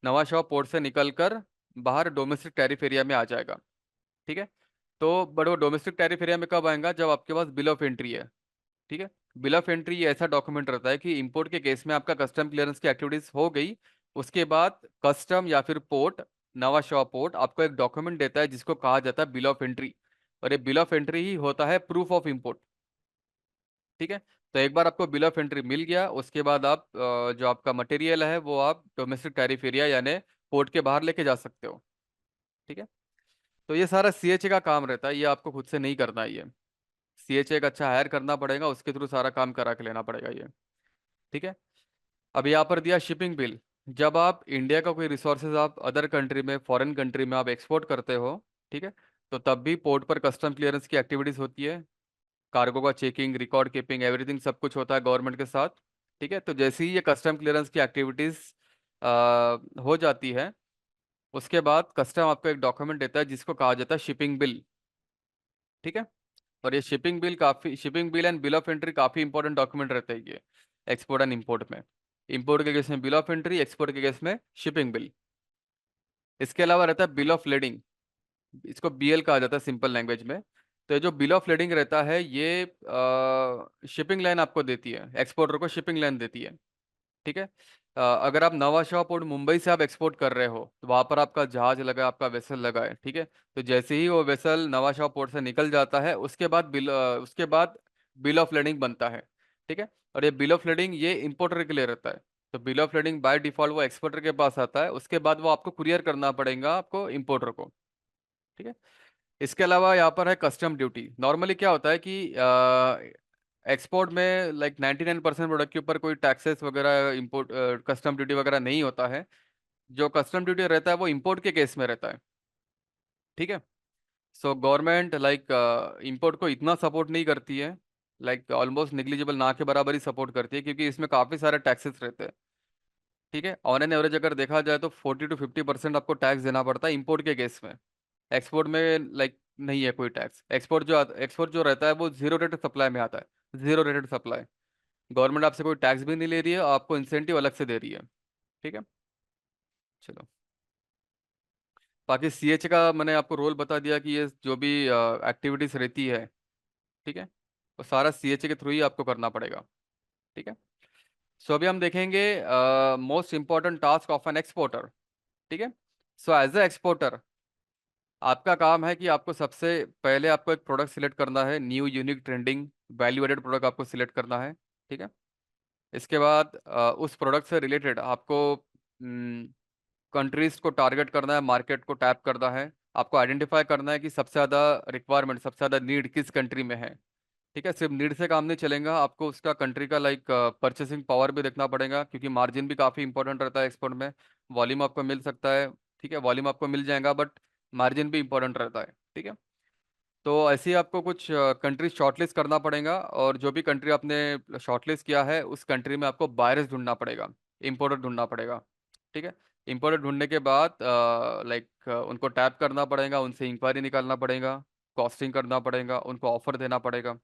नवा शवा पोर्ट से निकल कर बाहर डोमेस्टिक टैरिफ एरिया में आ जाएगा। ठीक है। तो बट वो डोमेस्टिक टैरिफ एरिया में कब आएगा, जब आपके पास बिल ऑफ एंट्री है। ठीक है। बिल ऑफ एंट्री ये ऐसा डॉक्यूमेंट रहता है कि इंपोर्ट के केस में आपका कस्टम क्लियरेंस की एक्टिविटीज हो गई, उसके बाद कस्टम या फिर पोर्ट, नवा शवा पोर्ट आपको एक डॉक्यूमेंट देता है जिसको कहा जाता है बिल ऑफ एंट्री। और ये बिल ऑफ एंट्री ही होता है प्रूफ ऑफ इंपोर्ट। ठीक है। तो एक बार आपको बिल ऑफ एंट्री मिल गया, उसके बाद आप जो आपका मटेरियल है वो आप डोमेस्टिक टैरिफ एरिया यानी पोर्ट के बाहर लेके जा सकते हो। ठीक है। तो ये सारा सीएचए का काम रहता है, ये आपको खुद से नहीं करना है ये। सीएचए का अच्छा हायर करना पड़ेगा, उसके थ्रू सारा काम करा के लेना पड़ेगा ये। ठीक है। अब यहाँ पर दिया शिपिंग बिल। जब आप इंडिया का कोई रिसोर्सेज आप अदर कंट्री में, फॉरेन कंट्री में आप एक्सपोर्ट करते हो, ठीक है, तो तब भी पोर्ट पर कस्टम क्लियरेंस की एक्टिविटीज होती है, कार्गो का चेकिंग, रिकॉर्ड कीपिंग, एवरीथिंग सब कुछ होता है गवर्नमेंट के साथ। ठीक है। तो जैसे ही ये कस्टम क्लियरेंस की एक्टिविटीज हो जाती है, उसके बाद कस्टम आपको एक डॉक्यूमेंट देता है जिसको कहा जाता है शिपिंग बिल। ठीक है। और ये shipping bill and bill of entry काफी इंपॉर्टेंट डॉक्यूमेंट रहते हैं ये एक्सपोर्ट एंड इंपोर्ट में। इंपोर्ट के केस में बिल ऑफ एंट्री, एक्सपोर्ट के केस में शिपिंग बिल। इसके अलावा रहता है बिल ऑफ लेडिंग, इसको बीएल कहा जाता है सिंपल लैंग्वेज में। तो ये जो बिल ऑफ लेडिंग रहता है ये शिपिंग लाइन आपको देती है, एक्सपोर्टर को शिपिंग लाइन देती है। ठीक है। अगर आप नवा शाह पोर्ट मुंबई से आप एक्सपोर्ट कर रहे हो, तो वहां पर आपका जहाज लगा है, आपका वेसल लगा है। ठीक है। तो जैसे ही वो वेसल नवा शाह पोर्ट से निकल जाता है, उसके बाद बिल ऑफ लेडिंग बनता है। ठीक है। और ये बिल ऑफ लेडिंग ये इंपोर्टर के लिए रहता है। तो bill of lading by default वो एक्सपोर्टर के पास आता है, उसके बाद वो आपको कुरियर करना पड़ेगा आपको इंपोर्टर को। ठीक है। इसके अलावा यहाँ पर है कस्टम ड्यूटी। नॉर्मली क्या होता है कि एक्सपोर्ट में लाइक 99% प्रोडक्ट के ऊपर कोई टैक्सेस वगैरह, इंपोर्ट कस्टम ड्यूटी वगैरह नहीं होता है। जो कस्टम ड्यूटी रहता है वो इंपोर्ट के केस में रहता है। ठीक है। सो गवर्नमेंट लाइक इंपोर्ट को इतना सपोर्ट नहीं करती है, लाइक ऑलमोस्ट निग्लिजिबल, ना के बराबर ही सपोर्ट करती है, क्योंकि इसमें काफ़ी सारे टैक्सेस रहते हैं। ठीक है। ऑन एन एवरेज अगर देखा जाए तो 40 to 50% आपको टैक्स देना पड़ता है इंपोर्ट के केस में। एक्सपोर्ट में लाइक नहीं है कोई टैक्स। एक्सपोर्ट जो रहता है वो जीरो रेटेड सप्लाई में आता है, जीरो रेटेड सप्लाई। गवर्नमेंट आपसे कोई टैक्स भी नहीं ले रही है, आपको इंसेंटिव अलग से दे रही है। ठीक है। चलो, बाकी सीएच का मैंने आपको रोल बता दिया कि ये जो भी एक्टिविटीज रहती है, ठीक है, वो सारा सीएच के थ्रू ही आपको करना पड़ेगा। ठीक है। सो अभी हम देखेंगे most important task of an exporter. ठीक है। सो एज ए एक्सपोर्टर आपका काम है कि आपको सबसे पहले आपको एक प्रोडक्ट सिलेक्ट करना है, new unique trending value added product आपको सिलेक्ट करना है। ठीक है। इसके बाद उस प्रोडक्ट से रिलेटेड आपको कंट्रीज को टारगेट करना है, मार्केट को टैप करना है, आपको आइडेंटिफाई करना है कि सबसे ज़्यादा रिक्वायरमेंट, सबसे ज़्यादा नीड किस कंट्री में है। ठीक है। सिर्फ नीड से काम नहीं चलेगा, आपको उसका कंट्री का लाइक परचेसिंग पावर भी देखना पड़ेगा, क्योंकि मार्जिन भी काफ़ी इंपॉर्टेंट रहता है एक्सपोर्ट में। वॉल्यूम आपको मिल सकता है, ठीक है, वॉल्यूम आपको मिल जाएगा, बट मार्जिन भी इंपॉर्टेंट रहता है। ठीक है। तो ऐसे ही आपको कुछ कंट्री शॉर्टलिस्ट करना पड़ेगा, और जो भी कंट्री आपने शॉर्टलिस्ट किया है उस कंट्री में आपको बायर्स ढूंढना पड़ेगा, इंपोर्टर ढूंढना पड़ेगा। ठीक है। इंपोर्टर ढूंढने के बाद लाइक उनको टैप करना पड़ेगा, उनसे इंक्वायरी निकालना पड़ेगा, कॉस्टिंग करना पड़ेगा, उनको ऑफर देना पड़ेगा।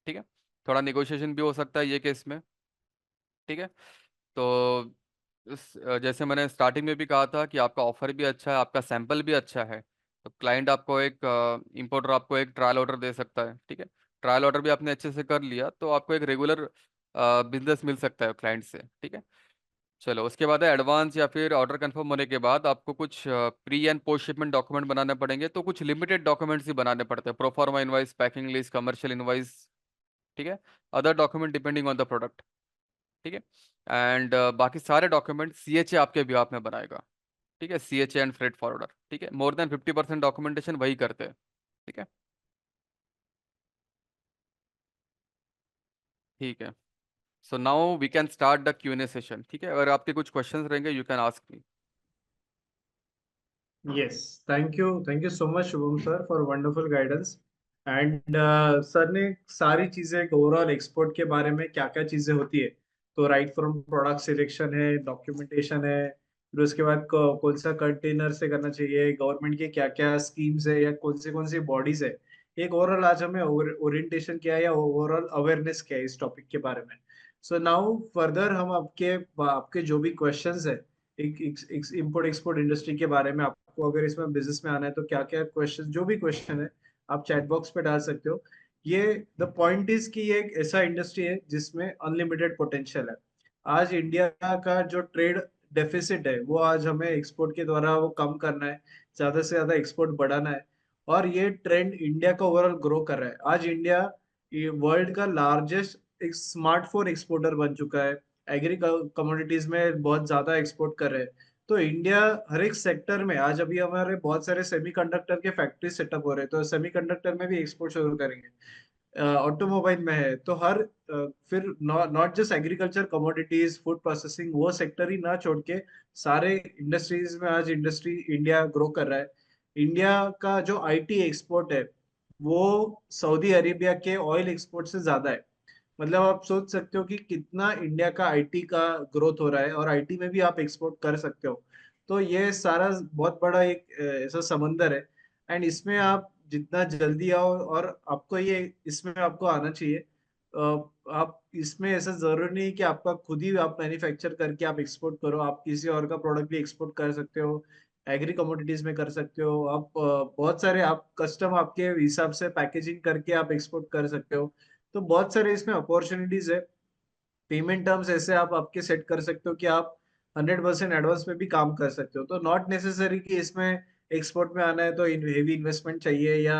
ठीक है। थोड़ा निगोशिएशन भी हो सकता है ये केस में। ठीक है। तो जैसे मैंने स्टार्टिंग में भी कहा था कि आपका ऑफर भी अच्छा है, आपका सैंपल भी अच्छा है, तो क्लाइंट आपको एक इंपोर्टर आपको एक ट्रायल ऑर्डर दे सकता है। ठीक है। ट्रायल ऑर्डर भी आपने अच्छे से कर लिया तो आपको एक रेगुलर बिजनेस मिल सकता है क्लाइंट से। ठीक है। चलो, उसके बाद है एडवांस या फिर ऑर्डर कंफर्म होने के बाद आपको कुछ pre and post shipment document बनाने पड़ेंगे। तो कुछ लिमिटेड डॉक्यूमेंट्स ही बनाने पड़ते हैं, proforma invoice, packing list, commercial invoice, ठीक है, other document depending on the product, ठीक है। एंड बाकी सारे डॉक्यूमेंट सीएचए आपके बिहाफ में बनाएगा, ठीक है, सीएचए एंड फ्रेट फॉरवर्डर, ठीक है। मोर देन 50% डॉक्यूमेंटेशन वही करते हैं, ठीक है। ठीक है, so now we can start the Q&A session, ठीक है। अगर आपके कुछ क्वेश्चंस रहेंगे you can ask me. Yes, thank you so much Shubham sir for wonderful guidance. And sir ने सारी चीजें ओवरऑल एक्सपोर्ट के बारे में क्या क्या चीजें होती है, तो राइट फ्रॉम प्रोडक्ट सिलेक्शन है, डॉक्यूमेंटेशन है, फिर उसके बाद कौन सा कंटेनर से करना चाहिए, गवर्नमेंट के क्या क्या स्कीम्स है या कौन सी बॉडीज है, एक ओवरऑल आज हमें ओरिएंटेशन किया है या ओवरऑल अवेयरनेस किया है इस टॉपिक के बारे में। सो नाउ फर्दर हम आपके आपके जो भी क्वेश्चंस है एक इम्पोर्ट एक्सपोर्ट इंडस्ट्री के बारे में, आपको अगर इसमें बिजनेस में आना है तो क्या क्या क्वेश्चन, जो भी क्वेश्चन है आप चैट बॉक्स पे डाल सकते हो। ये द पॉइंट इज कि ये एक ऐसा इंडस्ट्री है जिसमें अनलिमिटेड पोटेंशियल है। आज इंडिया का जो ट्रेड डेफिसिट है वो आज हमें एक्सपोर्ट के द्वारा वो कम करना है, ज्यादा से ज्यादा एक्सपोर्ट बढ़ाना है। और ये ट्रेंड इंडिया का ओवरऑल ग्रो कर रहा है। आज इंडिया ये वर्ल्ड का लार्जेस्ट एक स्मार्टफोन एक्सपोर्टर बन चुका है, एग्री कमोडिटीज में बहुत ज्यादा एक्सपोर्ट कर रहे हैं। तो इंडिया हर एक सेक्टर में, आज अभी हमारे बहुत सारे सेमीकंडक्टर के फैक्ट्री सेटअप हो रहे हैं, तो सेमीकंडक्टर में भी एक्सपोर्ट शुरू करेंगे, ऑटोमोबाइल में है, तो हर फिर not just agriculture commodities food processing वो सेक्टर ही ना छोड़ के सारे इंडस्ट्रीज में आज इंडस्ट्री इंडिया ग्रो कर रहा है। इंडिया का जो आईटी एक्सपोर्ट है वो सऊदी अरेबिया के ऑयल एक्सपोर्ट से ज्यादा है। मतलब आप सोच सकते हो कि कितना इंडिया का आईटी का ग्रोथ हो रहा है, और आईटी में भी आप एक्सपोर्ट कर सकते हो। तो ये सारा बहुत बड़ा एक ऐसा समंदर है। एंड इसमें आप जितना जल्दी आओ, और आपको ये इसमें आपको आना चाहिए। आप इसमें ऐसा जरूरी नहीं कि आपका खुद ही आप मैन्युफैक्चर करके आप एक्सपोर्ट करो, आप किसी और का प्रोडक्ट भी एक्सपोर्ट कर सकते हो, एग्री कमोडिटीज में कर सकते हो आप। बहुत सारे आप कस्टम आपके हिसाब से पैकेजिंग करके आप एक्सपोर्ट कर सकते हो। तो बहुत सारे इसमें अपॉर्चुनिटीज है। पेमेंट टर्म्स ऐसे आप आपके सेट कर सकते हो कि आप 100% एडवांस में भी काम कर सकते हो। तो नॉट नेसेसरी कि इसमें एक्सपोर्ट में आना है तो हेवी इन्वेस्टमेंट चाहिए या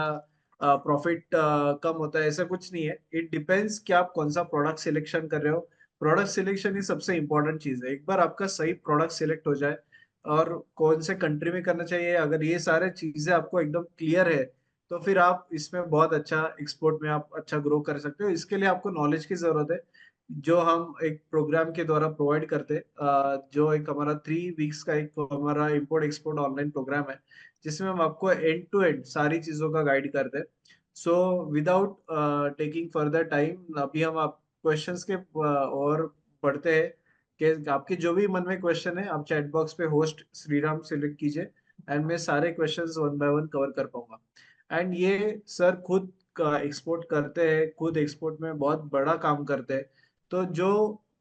प्रॉफिट कम होता है, ऐसा कुछ नहीं है। इट डिपेंड्स कि आप कौन सा प्रोडक्ट सिलेक्शन कर रहे हो। प्रोडक्ट सिलेक्शन ही सबसे इंपॉर्टेंट चीज है। एक बार आपका सही प्रोडक्ट सिलेक्ट हो जाए, और कौन से कंट्री में करना चाहिए, अगर ये सारे चीजें आपको एकदम क्लियर है, तो फिर आप इसमें बहुत अच्छा एक्सपोर्ट में आप अच्छा ग्रो कर सकते हो। इसके लिए आपको नॉलेज की जरूरत है, जो हम एक प्रोग्राम के द्वारा प्रोवाइड करते हैं। जो एक हमारा 3 वीक्स का एक हमारा इंपोर्ट एक्सपोर्ट ऑनलाइन प्रोग्राम है, जिसमें हम आपको एंड टू एंड सारी चीजों का गाइड करते हैं। So without taking further time, अभी हम आप क्वेश्चंस के और बढ़ते हैं कि आपके जो भी मन में क्वेश्चन है आप चैट बॉक्स पे होस्ट श्रीराम सिलेक्ट कीजिए, एंड मैं सारे questions one by one cover कर पाऊंगा। एंड ये सर खुद एक्सपोर्ट करते हैं, खुद एक्सपोर्ट में बहुत बड़ा काम करते हैं। तो जो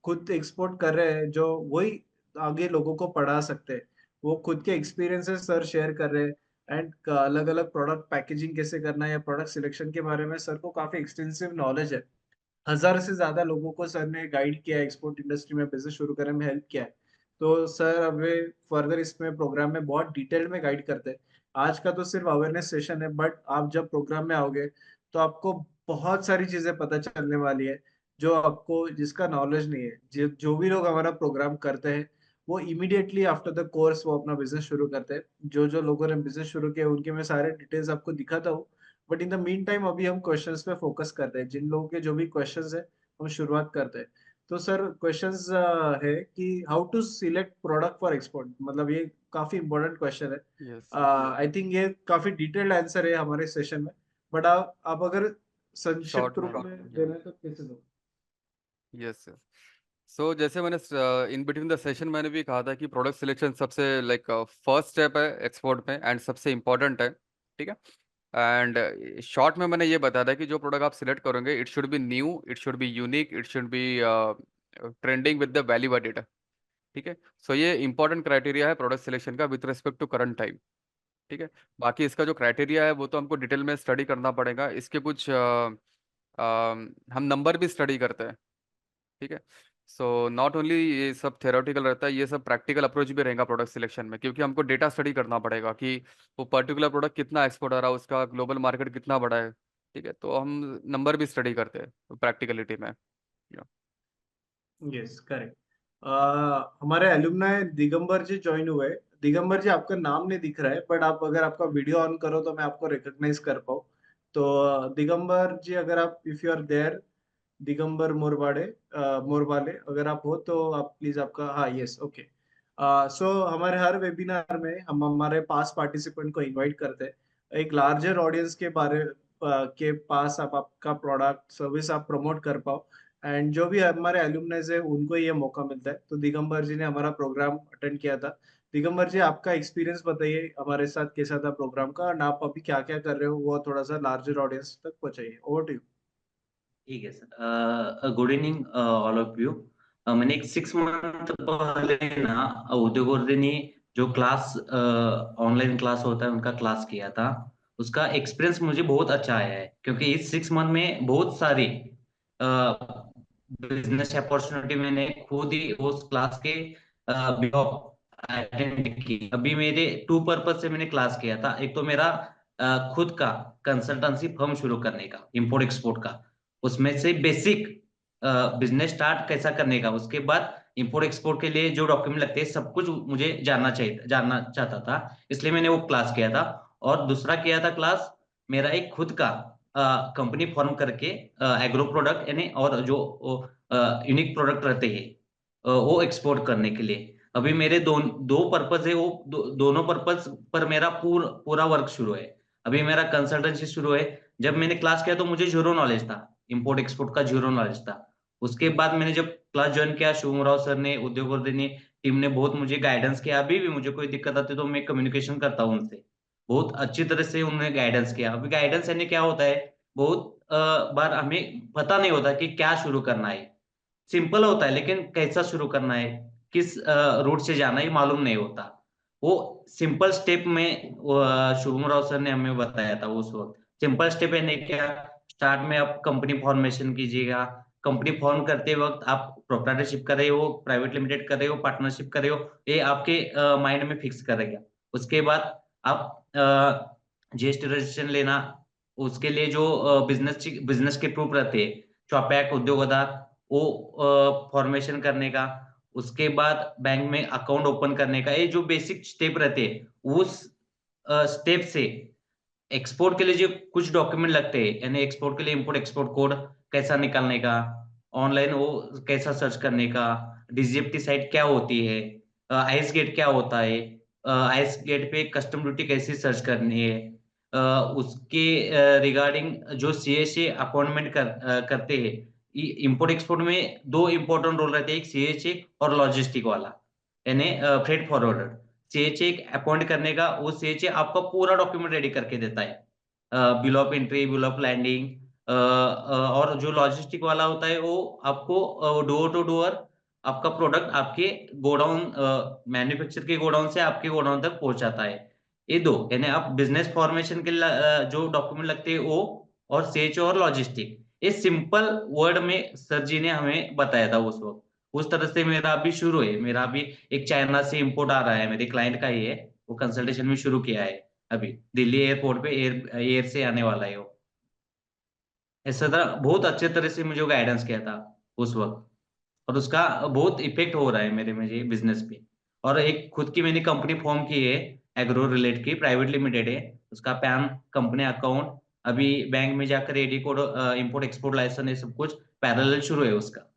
खुद एक्सपोर्ट कर रहे हैं, जो वही आगे लोगों को पढ़ा सकते हैं। वो खुद के एक्सपीरियंसेस सर शेयर कर रहे हैं। एंड अलग अलग प्रोडक्ट पैकेजिंग कैसे करना है या प्रोडक्ट सिलेक्शन के बारे में सर को काफी एक्सटेंसिव नॉलेज है। 1000 से ज्यादा लोगों को सर ने गाइड किया है, एक्सपोर्ट इंडस्ट्री में बिजनेस शुरू करने में हेल्प किया है। तो सर हमें फर्दर इसमें प्रोग्राम में बहुत डिटेल में गाइड करते हैं। आज का तो सिर्फ अवेयरनेस सेशन है, बट आप जब प्रोग्राम में आओगे तो आपको बहुत सारी चीजें पता चलने वाली है, जो आपको जिसका नॉलेज नहीं है। जो भी लोग हमारा प्रोग्राम करते हैं वो इमीडिएटली आफ्टर द कोर्स वो अपना बिजनेस शुरू करते हैं। जो जो लोगों ने बिजनेस शुरू किया उनके मैं सारे डिटेल्स आपको दिखाता हूँ। But in the mean time अभी हम क्वेश्चंस पे फोकस करते हैं, जिन लोगों के जो भी क्वेश्चंस है हम शुरुआत करते हैं। तो सर क्वेश्चंस है कि how to select product for export, मतलब ये काफी इंपॉर्टेंट क्वेश्चन है। यस आई थिंक ये काफी डिटेल्ड आंसर है हमारे सेशन में, बट आप अगर शॉर्ट संक्षिप्त में, रूप में या देना है तो कैसे दो। यस। सो जैसे मैंने इन बिटवीन द सेशन मैंने भी कहा था कि प्रोडक्ट सिलेक्शन सबसे लाइक फर्स्ट स्टेप है एक्सपोर्ट में एंड सबसे इम्पोर्टेंट है, ठीक है। एंड शॉर्ट में मैंने ये बताया था कि जो प्रोडक्ट आप सिलेक्ट करोगे it should be new, it should be unique, it should be trending with the value added, ठीक है। सो ये इंपॉर्टेंट क्राइटेरिया है प्रोडक्ट सिलेक्शन का with respect to current time, ठीक है। बाकी इसका जो क्राइटेरिया है वो तो हमको डिटेल में स्टडी करना पड़ेगा। इसके कुछ हम नंबर भी स्टडी करते हैं, ठीक है। सो नॉट ओनली ये सब थेरोटिकल रहता है, ये सब प्रैक्टिकल अप्रोच भी रहेगा प्रोडक्ट सिलेक्शन में, क्योंकि हमको डेटा स्टडी करना पड़ेगा कि वो पर्टिकुलर प्रोडक्ट कितना एक्सपोर्ट आ रहा है, उसका ग्लोबल मार्केट कितना बड़ा है। ठीक है, तो हम नंबर भी स्टडी करते हैं प्रैक्टिकलिटी में। Yeah. Yes correct. हमारे एलुमनाई दिगंबर जी ज्वाइन हुए। दिगंबर जी आपका नाम नहीं दिख रहा है, बट आप अगर आपका वीडियो ऑन करो तो मैं आपको रिकॉग्नाइज कर पाऊँ। तो दिगंबर जी अगर आप if you are there, Digambar Morbade, Morbale अगर आप हो तो आप प्लीज आपका, हाँ यस ओके। सो हमारे हर वेबिनार में हम हमारे पास पार्टिसिपेंट को इनवाइट करते हैं, एक लार्जर ऑडियंस के के पास आप आपका प्रोडक्ट सर्विस आप प्रमोट कर पाओ, एंड जो भी हमारे एल्यूमनाइज है उनको ये मौका मिलता है। तो दिगंबर जी ने हमारा प्रोग्राम अटेंड किया था। दिगंबर जी आपका एक्सपीरियंस बताइए हमारे साथ कैसा था प्रोग्राम का, और आप अभी क्या क्या कर रहे हो वो थोड़ा सा लार्जर ऑडियंस तक पहुंचाइए। Over to you. ठीक है sir. Good evening all of you. मैंने एक 6 मंथ पहले ना उद्योगवर्धिनी जो क्लास ऑनलाइन क्लास होता है उनका क्लास किया था। उसका एक्सपीरियंस मुझे बहुत अच्छा आया है, क्योंकि इस 6 मंथ में बहुत सारी बिजनेस अपॉर्चुनिटी मैंने खुद ही उस क्लास के अटेंड की। अभी मेरे टू पर्पज से मैंने क्लास किया था। एक तो मेरा खुद का कंसल्टेंसी फर्म शुरू करने का, इंपोर्ट एक्सपोर्ट का, उसमें से बेसिक बिजनेस स्टार्ट कैसा करने का, उसके बाद इंपोर्ट एक्सपोर्ट के लिए जो डॉक्यूमेंट लगते हैं सब कुछ मुझे जानना चाहता था, इसलिए मैंने वो क्लास किया था। और दूसरा किया था क्लास मेरा एक खुद का कंपनी फॉर्म करके एग्रो प्रोडक्ट यानी और जो यूनिक प्रोडक्ट रहते हैं वो एक्सपोर्ट करने के लिए। अभी मेरे दो पर्पज है, वो दोनों पर्पज पर मेरा पूरा वर्क शुरू है। अभी मेरा कंसल्टेंसी शुरू है। जब मैंने क्लास किया तो मुझे जीरो नॉलेज था, इंपोर्ट एक्सपोर्ट का जीरो नॉलेज था। उसके बाद मैंने जब क्लास ज्वाइन किया, शुभमराव सर ने, उद्योगवर्धिनी टीम ने बहुत मुझे गाइडेंस किया। अभी भी मुझे कोई दिक्कत आती है तो मैं कम्युनिकेशन करता हूँ उनसे, बहुत अच्छी तरह से उन्होंने गाइडेंस किया। अभी गाइडेंस यानी क्या होता है, बहुत बार हमें पता नहीं होता कि क्या शुरू करना है। सिंपल होता है लेकिन कैसा शुरू करना है, किस रूट से जाना है, ये मालूम नहीं होता। वो सिंपल स्टेप में शुभम राव सर ने हमें बताया था उस वक्त। सिंपल स्टेप है नहीं क्या, स्टार्ट में आप कंपनी फॉर्मेशन कीजिएगा। कंपनी फॉर्म करते वक्त आप प्रोप्राइटरशिप कर रहे हो, प्राइवेट लिमिटेड कर रहे हो, पार्टनरशिप कर रहे हो, ये आपके माइंड में फिक्स करेगा। उसके बाद आप जीएसटी रजिस्ट्रेशन लेना, उसके लिए जो बिजनेस के प्रूफ रहते हैं, चौपैक, उद्योग आधार, वो फॉर्मेशन करने का। उसके बाद बैंक में अकाउंट ओपन करने का, ये जो बेसिक स्टेप रहते हैं उस स्टेप से एक्सपोर्ट के लिए जो कुछ डॉक्यूमेंट लगते हैं, यानी एक्सपोर्ट के लिए इंपोर्ट एक्सपोर्ट कोड कैसा निकालने का, ऑनलाइन वो कैसा सर्च करने का, डीजीएफटी साइट क्या होती है, आइस गेट क्या होता है, आइस गेट पे कस्टम ड्यूटी कैसे सर्च करनी है, उसके रिगार्डिंग जो सीएचए अपॉइंटमेंट करते हैं। इंपोर्ट एक्सपोर्ट में दो इंपॉर्टेंट रोल रहते हैं, एक सीएचए और लॉजिस्टिक वाला, यानी फ्रेट फॉरवर्डर। सीएचए अपॉइंट करने का, वो सीएचए आपका पूरा डॉक्यूमेंट रेडी करके देता है, bill of entry, bill of landing. और जो लॉजिस्टिक वाला होता है वो आपको डोर टू डोर आपका प्रोडक्ट आपके गोडाउन, मैन्युफैक्चर के गोडाउन से आपके गोडाउन तक पहुंचाता है। ये दो, यानी आप बिजनेस फॉर्मेशन के जो डॉक्यूमेंट लगते हैं वो, और सीएचओ और लॉजिस्टिक, ये सिंपल वर्ड में सर जी ने हमें बताया था उस वक्त। उस तरह से मेरा अभी शुरू है। मेरा अभी एक चाइना से इंपोर्ट आ रहा है, मेरे क्लाइंट का ही है, वो कंसल्टेशन में शुरू किया है। अभी दिल्ली एयरपोर्ट पे एयर से आने वाला है वो। ऐसा तरह बहुत अच्छे तरह से मुझे गाइडेंस किया था उस वक्त, और उसका बहुत इफेक्ट हो रहा है मेरे मुझे बिजनेस पे। और एक खुद की मैंने कंपनी फॉर्म की है, एग्रो रिलेट की, प्राइवेट लिमिटेड है। उसका पैन, कंपनी अकाउंट, अभी बैंक में जाकर AD code, import export license, ये सब कुछ पैरेलल शुरू है उसका।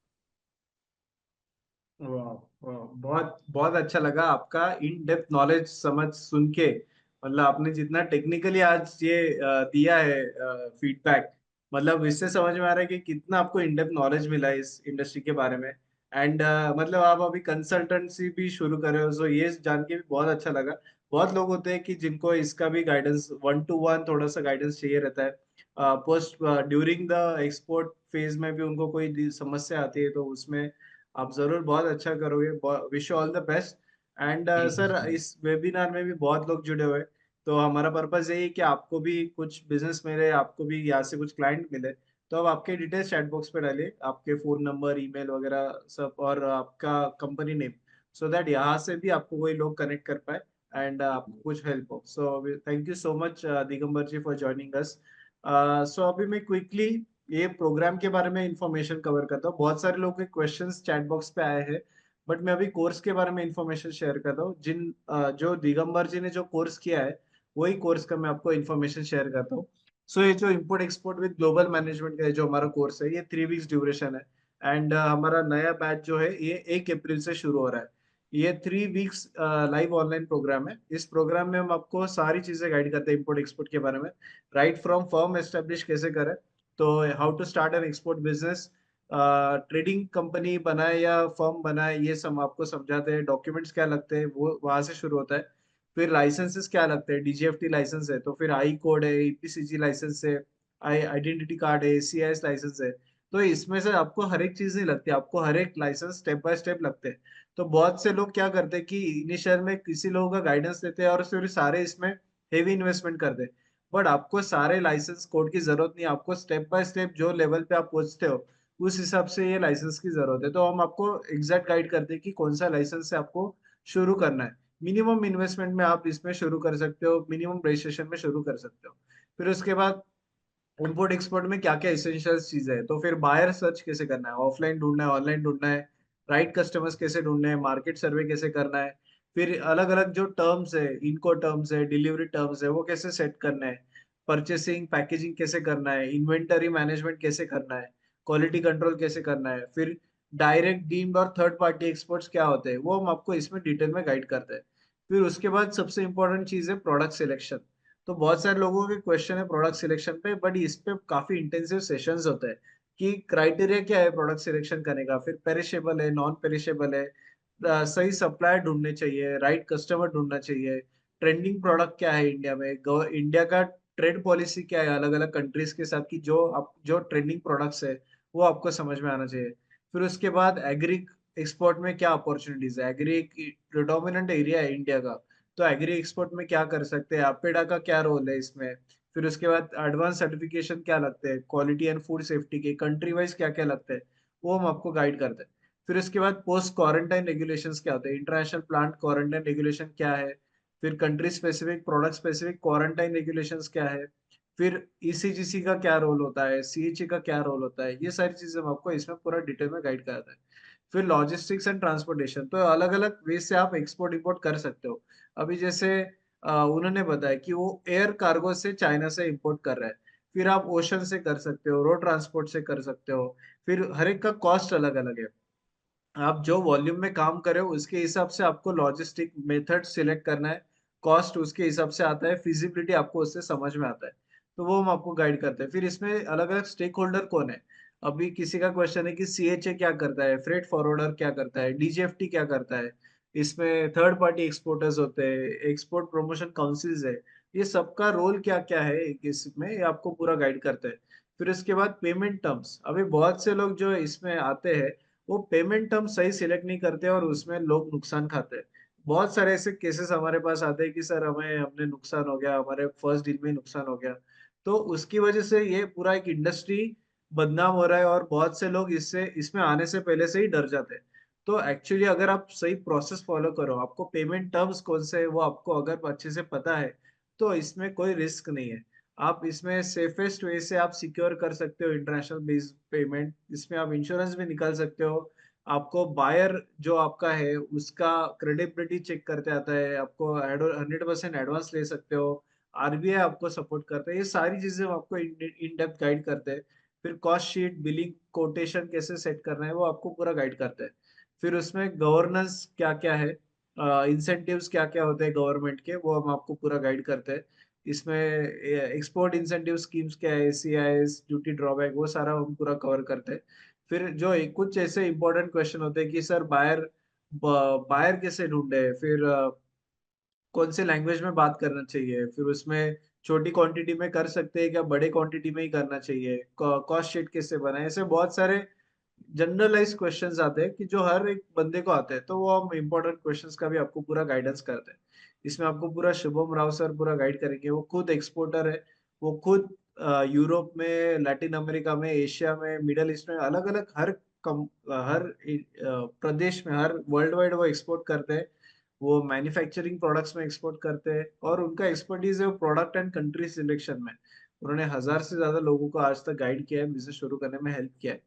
वाह, वाह, बहुत बहुत अच्छा लगा आपका इन डेप्थ नॉलेज समझ सुन के। मतलब आपने जितना टेक्निकली आज ये दिया है फीडबैक, मतलब इससे समझ में आ रहा है कि कितना आपको इन डेप्थ नॉलेज मिला है इस इंडस्ट्री के बारे में। एंड मतलब आप अभी कंसल्टेंसी भी शुरू कर रहे हो, सो ये जान के भी बहुत अच्छा लगा। बहुत लोग होते हैं कि जिनको इसका भी गाइडेंस, वन टू वन थोड़ा सा गाइडेंस चाहिए रहता है। Post during the export phase में भी उनको कोई समस्या आती है, तो उसमें आप जरूर बहुत अच्छा करोगे। Wish you all the best. And thank you sir, so much. इस वेबिनार में भी बहुत लोग जुड़े हुए हैं, तो हमारा पर्पस यही है कि आपको भी कुछ बिजनेस मिले, आपको भी यहाँ से कुछ क्लाइंट मिले। तो आप आपके डिटेल्स चैट बॉक्स पे डालिए, आपके फोन नंबर, ईमेल वगैरह सब, और आपका कंपनी नेम, सो दैट यहाँ से भी आपको कोई लोग कनेक्ट कर पाए एंड आपको कुछ हेल्प हो। So thank you so much Digambar ji for joining us. So अभी मैं क्विकली ये प्रोग्राम के बारे में इंफॉर्मेशन कवर करता हूँ। बहुत सारे लोगों के क्वेश्चंस चैट बॉक्स पे आए हैं, बट मैं अभी कोर्स के बारे में इंफॉर्मेशन शेयर करता हूँ। जो दिगंबर जी ने जो कोर्स किया है, वही कोर्स का मैं आपको इंफॉर्मेशन शेयर करता हूँ। सो ये जो import export with global management का जो हमारा कोर्स है, ये 3 वीक्स ड्यूरेशन है एंड हमारा नया बैच जो है ये 1 अप्रैल से शुरू हो रहा है। ये 3 वीक्स लाइव ऑनलाइन प्रोग्राम है। इस प्रोग्राम में हम आपको सारी चीजें गाइड करते हैं इम्पोर्ट एक्सपोर्ट के बारे में, राइट फ्रॉम फर्म एस्टेब्लिश कैसे करें, तो how to start an export business, trading company बनाए या फर्म बनाए, ये सब आपको समझाते हैं। डॉक्यूमेंट्स क्या लगते हैं वो वहां से शुरू होता है। फिर लाइसेंसेस क्या लगते हैं, डीजीएफटी लाइसेंस है, तो फिर आई कोड है, ईपीसीजी लाइसेंस है, आई आइडेंटिटी कार्ड है, एसीआईएस लाइसेंस है। तो इसमें से आपको हर एक चीज नहीं लगती, आपको हर एक लाइसेंस स्टेप बाय स्टेप लगते हैं। तो बहुत से लोग क्या करते हैं कि इनिशियल में किसी लोगों का गाइडेंस लेते हैं और फिर सारे इसमें हेवी इन्वेस्टमेंट करते हैं। बट आपको सारे लाइसेंस कोड की जरूरत नहीं है, आपको स्टेप बाय स्टेप जो लेवल पे आप पहुंचते हो उस हिसाब से ये लाइसेंस की जरूरत है। तो हम आपको एग्जैक्ट गाइड करते हैं कि कौन सा लाइसेंस से आपको शुरू करना है। मिनिमम इन्वेस्टमेंट में आप इसमें शुरू कर सकते हो, मिनिमम रजिस्ट्रेशन में शुरू कर सकते हो। फिर उसके बाद इम्पोर्ट एक्सपोर्ट में क्या क्या इसेंशियल्स चीजें है, तो फिर बायर सर्च कैसे करना है, ऑफलाइन ढूंढना है, ऑनलाइन ढूंढना है, राइट कस्टमर्स कैसे ढूंढने हैं, मार्केट सर्वे कैसे करना है, फिर अलग अलग जो टर्म्स है, इनको टर्म्स है, डिलीवरी टर्म्स है, वो कैसे सेट करना है, परचेसिंग पैकेजिंग कैसे करना है, इन्वेंटरी मैनेजमेंट कैसे करना है, क्वालिटी कंट्रोल कैसे करना है, फिर डायरेक्ट डीम्ड और थर्ड पार्टी एक्सपोर्ट्स क्या होते हैं, वो हम आपको इसमें डिटेल में गाइड करते हैं। फिर उसके बाद सबसे इंपॉर्टेंट चीज है प्रोडक्ट सिलेक्शन। तो बहुत सारे लोगों के क्वेश्चन है प्रोडक्ट सिलेक्शन पे, बट इस पे काफी इंटेंसिव सेशंस होते हैं कि क्राइटेरिया क्या है प्रोडक्ट सिलेक्शन करने का, फिर पेरिशेबल है, नॉन पेरिशेबल है, सही सप्लायर ढूंढने चाहिए, राइट कस्टमर ढूंढना चाहिए, ट्रेंडिंग प्रोडक्ट क्या है इंडिया में, इंडिया का ट्रेड पॉलिसी क्या है अलग अलग कंट्रीज के साथ, की जो ट्रेंडिंग प्रोडक्ट्स है वो आपको समझ में आना चाहिए। फिर उसके बाद एग्री एक्सपोर्ट में क्या अपॉर्चुनिटीज है, एग्री प्रिडोमिनेंट एरिया है इंडिया का, तो एग्री एक्सपोर्ट में क्या कर सकते हैं, अपेडा का क्या रोल है इसमें। फिर उसके बाद एडवांस सर्टिफिकेशन क्या लगते हैं, क्वालिटी एंड फूड सेफ्टी के कंट्री वाइज क्या क्या लगते हैं, वो हम आपको गाइड करते हैं। फिर उसके बाद पोस्ट क्वारंटाइन रेगुलेशंस क्या होते हैं, इंटरनेशनल प्लांट क्वारंटाइन रेगुलेशन क्या है, फिर country specific product specific quarantine regulations क्या है, फिर ईसीजीसी का क्या रोल होता है, सीएचए का क्या रोल होता है, ये सारी चीजें हम आपको इसमें पूरा डिटेल में गाइड करते हैं। फिर लॉजिस्टिक्स एंड ट्रांसपोर्टेशन, तो अलग अलग वे से आप एक्सपोर्ट इंपोर्ट कर सकते हो। अभी जैसे उन्होंने बताया कि वो एयर कार्गो से चाइना से इंपोर्ट कर रहा है, फिर आप ओशन से कर सकते हो, रोड ट्रांसपोर्ट से कर सकते हो। फिर हर एक का कॉस्ट अलग अलग है, आप जो वॉल्यूम में काम कर रहे हो उसके हिसाब से आपको लॉजिस्टिक मेथड सिलेक्ट करना है, कॉस्ट उसके हिसाब से आता है, फिजिबिलिटी आपको उससे समझ में आता है। तो वो हम आपको गाइड करते हैं। फिर इसमें अलग अलग स्टेक होल्डर कौन है, अभी किसी का क्वेश्चन है कि सीएचए क्या करता है, फ्रेट फॉरवर्डर क्या करता है, डीजीएफटी क्या करता है, इसमें थर्ड पार्टी एक्सपोर्टर्स होते हैं, एक्सपोर्ट प्रमोशन काउंसिल्स है, ये सबका रोल क्या क्या है इसमें, ये आपको पूरा गाइड करते हैं। फिर इसके बाद पेमेंट टर्म्स, अभी बहुत से लोग जो इसमें आते हैं वो पेमेंट टर्म सही सिलेक्ट नहीं करते और उसमें लोग नुकसान खाते हैं। बहुत सारे ऐसे केसेस हमारे पास आते हैं कि सर हमें हमने नुकसान हो गया, हमारे फर्स्ट डील में ही नुकसान हो गया। तो उसकी वजह से ये पूरा एक इंडस्ट्री बदनाम हो रहा है और बहुत से लोग इससे इसमें आने से पहले से ही डर जाते हैं। तो एक्चुअली अगर आप सही प्रोसेस फॉलो करो, आपको पेमेंट टर्म्स कौन से है वो आपको अगर अच्छे से पता है, तो इसमें कोई रिस्क नहीं है। आप इसमें सेफेस्ट वे से आप सिक्योर कर सकते हो इंटरनेशनल बेस पेमेंट, इसमें आप इंश्योरेंस भी निकाल सकते हो। आपको बायर जो आपका है उसका क्रेडिबिलिटी चेक करते आता है, आपको 100% एडवांस ले सकते हो, आरबीआई आपको सपोर्ट करता है, ये सारी चीजें हम आपको इन डेप्थ गाइड करते हैं। फिर कॉस्ट शीट, बिलिंग, कोटेशन कैसे सेट करना है वो आपको पूरा गाइड करते हैं। फिर उसमें गवर्नेंस क्या क्या है, इंसेंटिव्स क्या क्या होते हैं गवर्नमेंट के, वो हम आपको पूरा गाइड करते हैं। इसमें एक्सपोर्ट इंसेंटिव स्कीम्स क्या है, सीआईएस, ड्यूटी ड्रॉबैक, वो सारा हम पूरा कवर करते हैं। फिर जो कुछ ऐसे इंपॉर्टेंट क्वेश्चन होते हैं कि सर बायर बायर कैसे ढूंढे, फिर कौन से लैंग्वेज में बात करना चाहिए, फिर उसमें छोटी क्वांटिटी में कर सकते हैं क्या, बड़े क्वांटिटी में ही करना चाहिए, कॉस्ट शीट कैसे बनाए, ऐसे बहुत सारे जनरलाइज क्वेश्चंस आते हैं कि जो हर एक बंदे को आते हैं। तो वो हम इम्पोर्टेंट क्वेश्चंस का भी आपको पूरा गाइडेंस करते हैं। इसमें आपको पूरा शुभम राव सर पूरा गाइड करेंगे, वो खुद एक्सपोर्टर है, वो खुद यूरोप में, लैटिन अमेरिका में, एशिया में, मिडल ईस्ट में, अलग अलग हर प्रदेश में, हर वर्ल्ड वाइड वो एक्सपोर्ट करते हैं। वो मैन्युफैक्चरिंग प्रोडक्ट्स में एक्सपोर्ट करते हैं और उनका एक्सपर्टीज है वो प्रोडक्ट एंड कंट्री सिलेक्शन में। उन्होंने 1000 से ज्यादा लोगों को आज तक गाइड किया है, बिजनेस शुरू करने में हेल्प किया है।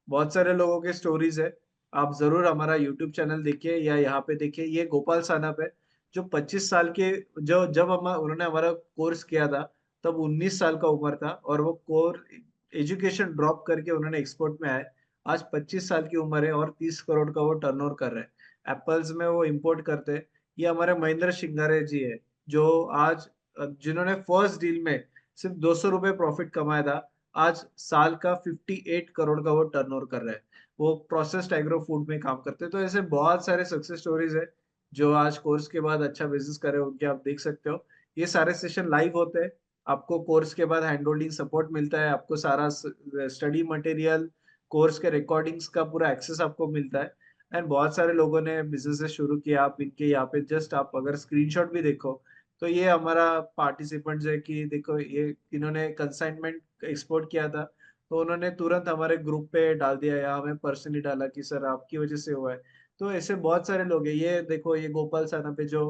बहुत सारे लोगों के स्टोरीज है। आप जरूर हमारा यूट्यूब चैनल देखिए या यहाँ पे देखिए। ये गोपाल सानप है, जो 25 साल के, जो जब हम उन्होंने हमारा कोर्स किया था तब 19 साल का उम्र था, और वो कोर एजुकेशन ड्रॉप करके उन्होंने एक्सपोर्ट में आए। आज 25 साल की उम्र है और 30 करोड़ का वो टर्नओवर कर रहे हैं। एप्पल्स में वो इंपोर्ट करते हैं। ये हमारे महेंद्र सिंगारे जी है, जो आज जिन्होंने फर्स्ट डील में सिर्फ 200 रुपये प्रॉफिट कमाया था, आज साल का 58 करोड़ का वो टर्नओवर कर रहा है। वो प्रोसेस्ड एग्रो फूड में काम करते हैं। तो ऐसे बहुत सारे सक्सेस स्टोरीज है जो आज कोर्स के बाद अच्छा बिजनेस करे, उनके आप देख सकते हो। ये सारे सेशन लाइव होते हैं। आपको कोर्स के बाद हैंड होल्डिंग सपोर्ट मिलता है, आपको सारा स्टडी मटेरियल, कोर्स के रिकॉर्डिंग्स का पूरा एक्सेस आपको मिलता है। एंड बहुत सारे लोगों ने बिजनेस शुरू किया। आप इनके यहाँ पे जस्ट आप अगर स्क्रीनशॉट भी देखो तो ये हमारा पार्टिसिपेंट्स है कि देखो, ये इन्होंने कंसाइनमेंट एक्सपोर्ट किया था तो उन्होंने तुरंत हमारे ग्रुप पे डाल दिया या हमें पर्सनली डाला कि सर आपकी वजह से हुआ है। तो ऐसे बहुत सारे लोग हैं। ये देखो, ये गोपाल साना पे जो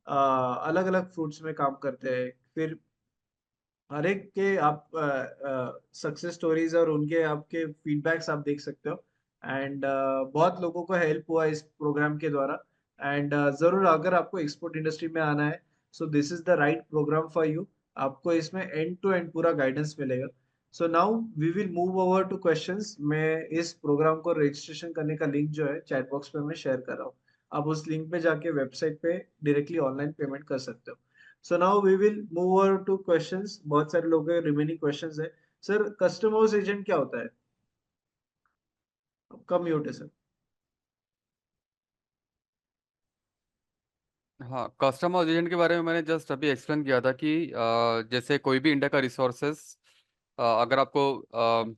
अलग अलग फ्रूट्स में काम करते हैं। फिर हर एक के आप सक्सेस स्टोरीज और उनके आपके फीडबैक्स आप देख सकते हो। एंड बहुत लोगों को हेल्प हुआ इस प्रोग्राम के द्वारा। एंड जरूर अगर आपको एक्सपोर्ट इंडस्ट्री में आना है, so this is the right program for you. आपको इसमें एंड टू एंड पूरा गाइडेंस मिलेगा। So now we will move over to questions. मैं इस प्रोग्राम को रजिस्ट्रेशन करने का लिंक जो है चैट बॉक्स पे मैं शेयर कर रहा हूँ। आप उस लिंक पे जाके वेबसाइट पे डायरेक्टली ऑनलाइन पेमेंट कर सकते हो। So now we will move over to questions। बहुत सारे लोगों के रिमेनिंग क्वेश्चंस है। सर, कस्टमर्स एजेंट क्या होता है? आपका म्यूट है सर। हाँ, कस्टमर एजेंट के बारे में मैंने जस्ट अभी एक्सप्लेन किया था कि जैसे कोई भी इंडिया का रिसोर्सेस अगर आपको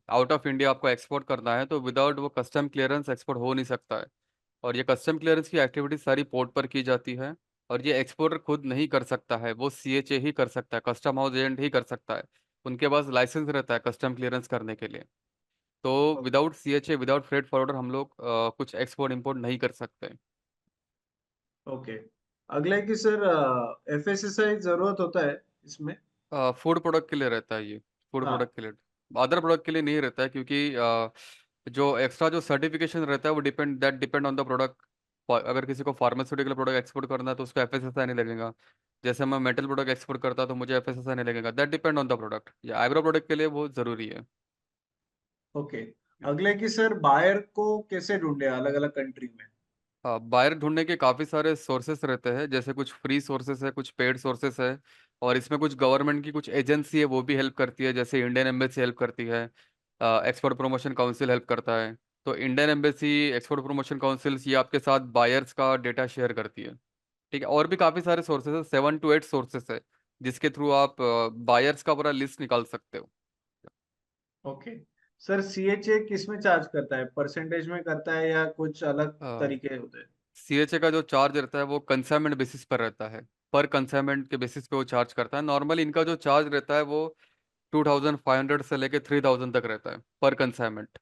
आउट ऑफ इंडिया आपको एक्सपोर्ट करना है तो विदाउट वो कस्टम क्लियरेंस एक्सपोर्ट हो नहीं सकता है। और ये कस्टम क्लियरेंस की एक्टिविटी सारी पोर्ट पर की जाती है। और ये एक्सपोर्टर खुद नहीं कर सकता है, वो सीएचए ही कर सकता है, कस्टम हाउस एजेंट ही कर सकता है। उनके पास लाइसेंस रहता है कस्टम क्लियरेंस करने के लिए। तो without CHA, without freight forwarder हम लोग कुछ एक्सपोर्ट इंपोर्ट नहीं कर सकते। ओके। अगला है कि सर एफएसएसआई जरूरत होता है इसमें? फूड प्रोडक्ट के लिए रहता है ये। फूड हाँ। प्रोडक्ट के लिए, अदर प्रोडक्ट के लिए नहीं रहता है, क्योंकि जो एक्स्ट्रा जो सर्टिफिकेशन रहता है वो डिपेंड ऑन द प्रोडक्ट। अगर किसी को फार्मास्यूटिकल प्रोडक्ट एक्सपोर्ट करना है तो उसको एफएसएसआई नहीं लगेगा। जैसे मैं मेटल प्रोडक्ट एक्सपोर्ट करता तो मुझे एफएसएसआई नहीं लगेगा। That depend on the product. या एग्रो प्रोडक्ट के लिए वो जरूरी है। ओके। अगला है कि सर बायर को कैसे ढूंढे अलग अलग कंट्री में? बायर ढूंढने के काफ़ी सारे सोर्सेस रहते हैं, जैसे कुछ फ्री सोर्सेस है, कुछ पेड सोर्सेस है। और इसमें कुछ गवर्नमेंट की कुछ एजेंसी है वो भी हेल्प करती है, जैसे इंडियन एम्बेसी हेल्प करती है। एक्सपोर्ट प्रमोशन काउंसिल हेल्प करता है। तो Indian embassy, export promotion council, ये आपके साथ बायर्स का डेटा शेयर करती है। ठीक है, और भी काफ़ी सारे सोर्सेस है, 7 to 8 सोर्सेस है जिसके थ्रू आप बायर्स का पूरा लिस्ट निकाल सकते हो। ओके। सर सीएचए किस में चार्ज करता है? परसेंटेज में करता है या कुछ अलग तरीके होते हैं? सीएचए का जो चार्ज रहता है वो कंसाइनमेंट बेसिस पर रहता है। पर कंसाइनमेंट के बेसिस पे वो चार्ज करता है। नॉर्मली इनका जो चार्ज रहता है वो 2500 से लेके 3000 तक रहता है पर कंसाइनमेंट।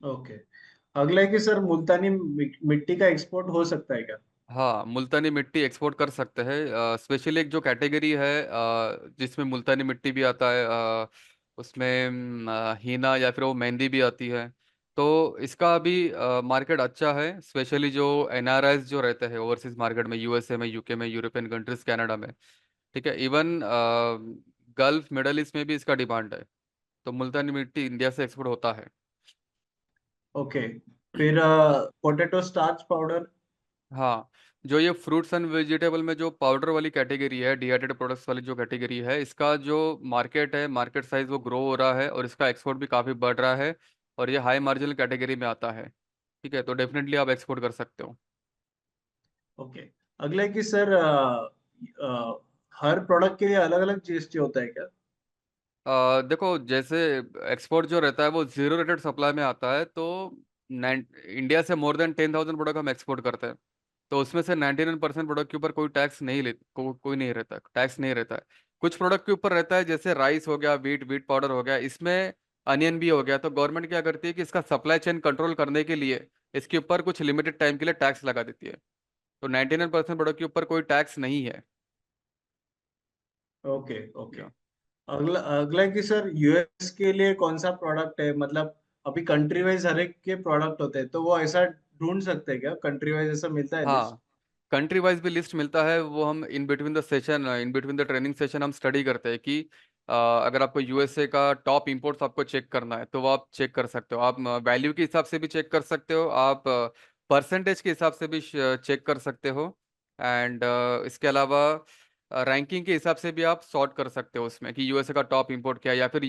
ओके। अगला है कि सर मुल्तानी मिट्टी का एक्सपोर्ट हो सकता है क्या? हाँ, मुल्तानी मिट्टी एक्सपोर्ट कर सकते हैं। स्पेशली एक जो कैटेगरी है जिसमें मुल्तानी मिट्टी भी आता है, उसमें हीना या फिर वो मेहंदी भी आती है। तो इसका अभी मार्केट अच्छा है, स्पेशली जो एनआरआईज जो रहते हैं ओवरसीज मार्केट में, यूएसए में, यूके में, यूरोपियन कंट्रीज, कनाडा में। ठीक है, इवन गल्फ मिडल ईस्ट में भी इसका डिमांड है। तो मुल्तानी मिट्टी इंडिया से एक्सपोर्ट होता है। ओके। फिर पोटैटो स्टार्च पाउडर? हाँ, जो ये फ्रूट्स एंड वेजिटेबल में जो पाउडर वाली कैटेगरी है, डिहाइड्रेटेड प्रोडक्ट्स वाली जो कैटेगरी है, इसका जो मार्केट है, मार्केट साइज वो ग्रो हो रहा है और इसका एक्सपोर्ट भी काफ़ी बढ़ रहा है। और ये हाई मार्जिनल कैटेगरी में आता है। ठीक है, तो डेफिनेटली आप एक्सपोर्ट कर सकते हो। ओके। अगला है कि सर हर प्रोडक्ट के लिए अलग अलग जीएसटी होता है क्या? देखो, जैसे एक्सपोर्ट जो रहता है वो जीरो रेटेड सप्लाई में आता है। तो इंडिया से मोर देन 10,000 प्रोडक्ट हम एक्सपोर्ट करते हैं। तो उसमें से 99% प्रोडक्ट के ऊपर कोई टैक्स नहीं कोई नहीं रहता, टैक्स नहीं रहता है। कुछ प्रोडक्ट के ऊपर रहता है, जैसे राइस हो गया, वीट पाउडर हो गया, इसमें अनियन भी हो गया, तो गवर्नमेंट क्या करती है कि इसका सप्लाई चेन कंट्रोल करने के लिए इसके ऊपर कुछ लिमिटेड टाइम के लिए टैक्स लगा देती है। तो 99% प्रोडक्ट के ऊपर कोई टैक्स नहीं है। Okay okay. या अगला अगला है कि सर यूएस के लिए कौन सा प्रोडक्ट है, मतलब अभी कंट्री वाइज हर एक के प्रोडक्ट होते हैं, तो वो ऐसा ढूंढ सकते हैं क्या, कंट्री वाइज ऐसा मिलता है लिस्ट? हाँ, कंट्री वाइज भी लिस्ट मिलता है, वो हम in between the training session हम स्टडी करते हैं कि अगर आपको यूएसए का टॉप इंपोर्ट्स आपको चेक करना है तो वो आप चेक कर सकते हो। आप वैल्यू के हिसाब से भी चेक कर सकते हो, आप परसेंटेज के हिसाब से भी चेक कर सकते हो, एंड इसके अलावा रैंकिंग के हिसाब से भी आप सॉर्ट कर सकते हो उसमें कि यूएसए का टॉप इंपोर्ट क्या है, या फिर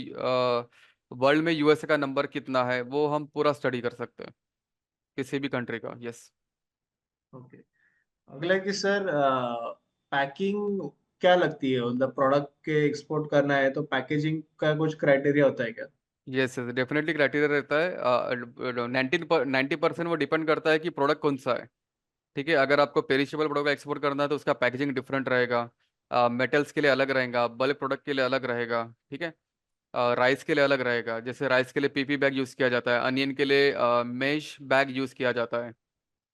वर्ल्ड में यूएसए का नंबर कितना है, वो हम पूरा स्टडी कर सकते हैं किसी भी कंट्री का। यस। ओके। अगला है कि सर पैकिंग क्या लगती है, मतलब प्रोडक्ट के एक्सपोर्ट करना है तो पैकेजिंग का कुछ क्राइटेरिया होता है क्या? यस यस, डेफिनेटली क्राइटेरिया रहता है। 90% वो डिपेंड करता है कि प्रोडक्ट कौन सा है। ठीक है, अगर आपको पेरिशेबल प्रोडक्ट का एक्सपोर्ट करना है तो उसका पैकेजिंग डिफरेंट रहेगा, मेटल्स के लिए अलग रहेगा, बल्क प्रोडक्ट के लिए अलग रहेगा। ठीक है, राइस के लिए अलग रहेगा, जैसे राइस के लिए पीपी बैग यूज़ किया जाता है, अनियन के लिए मेश बैग यूज़ किया जाता है।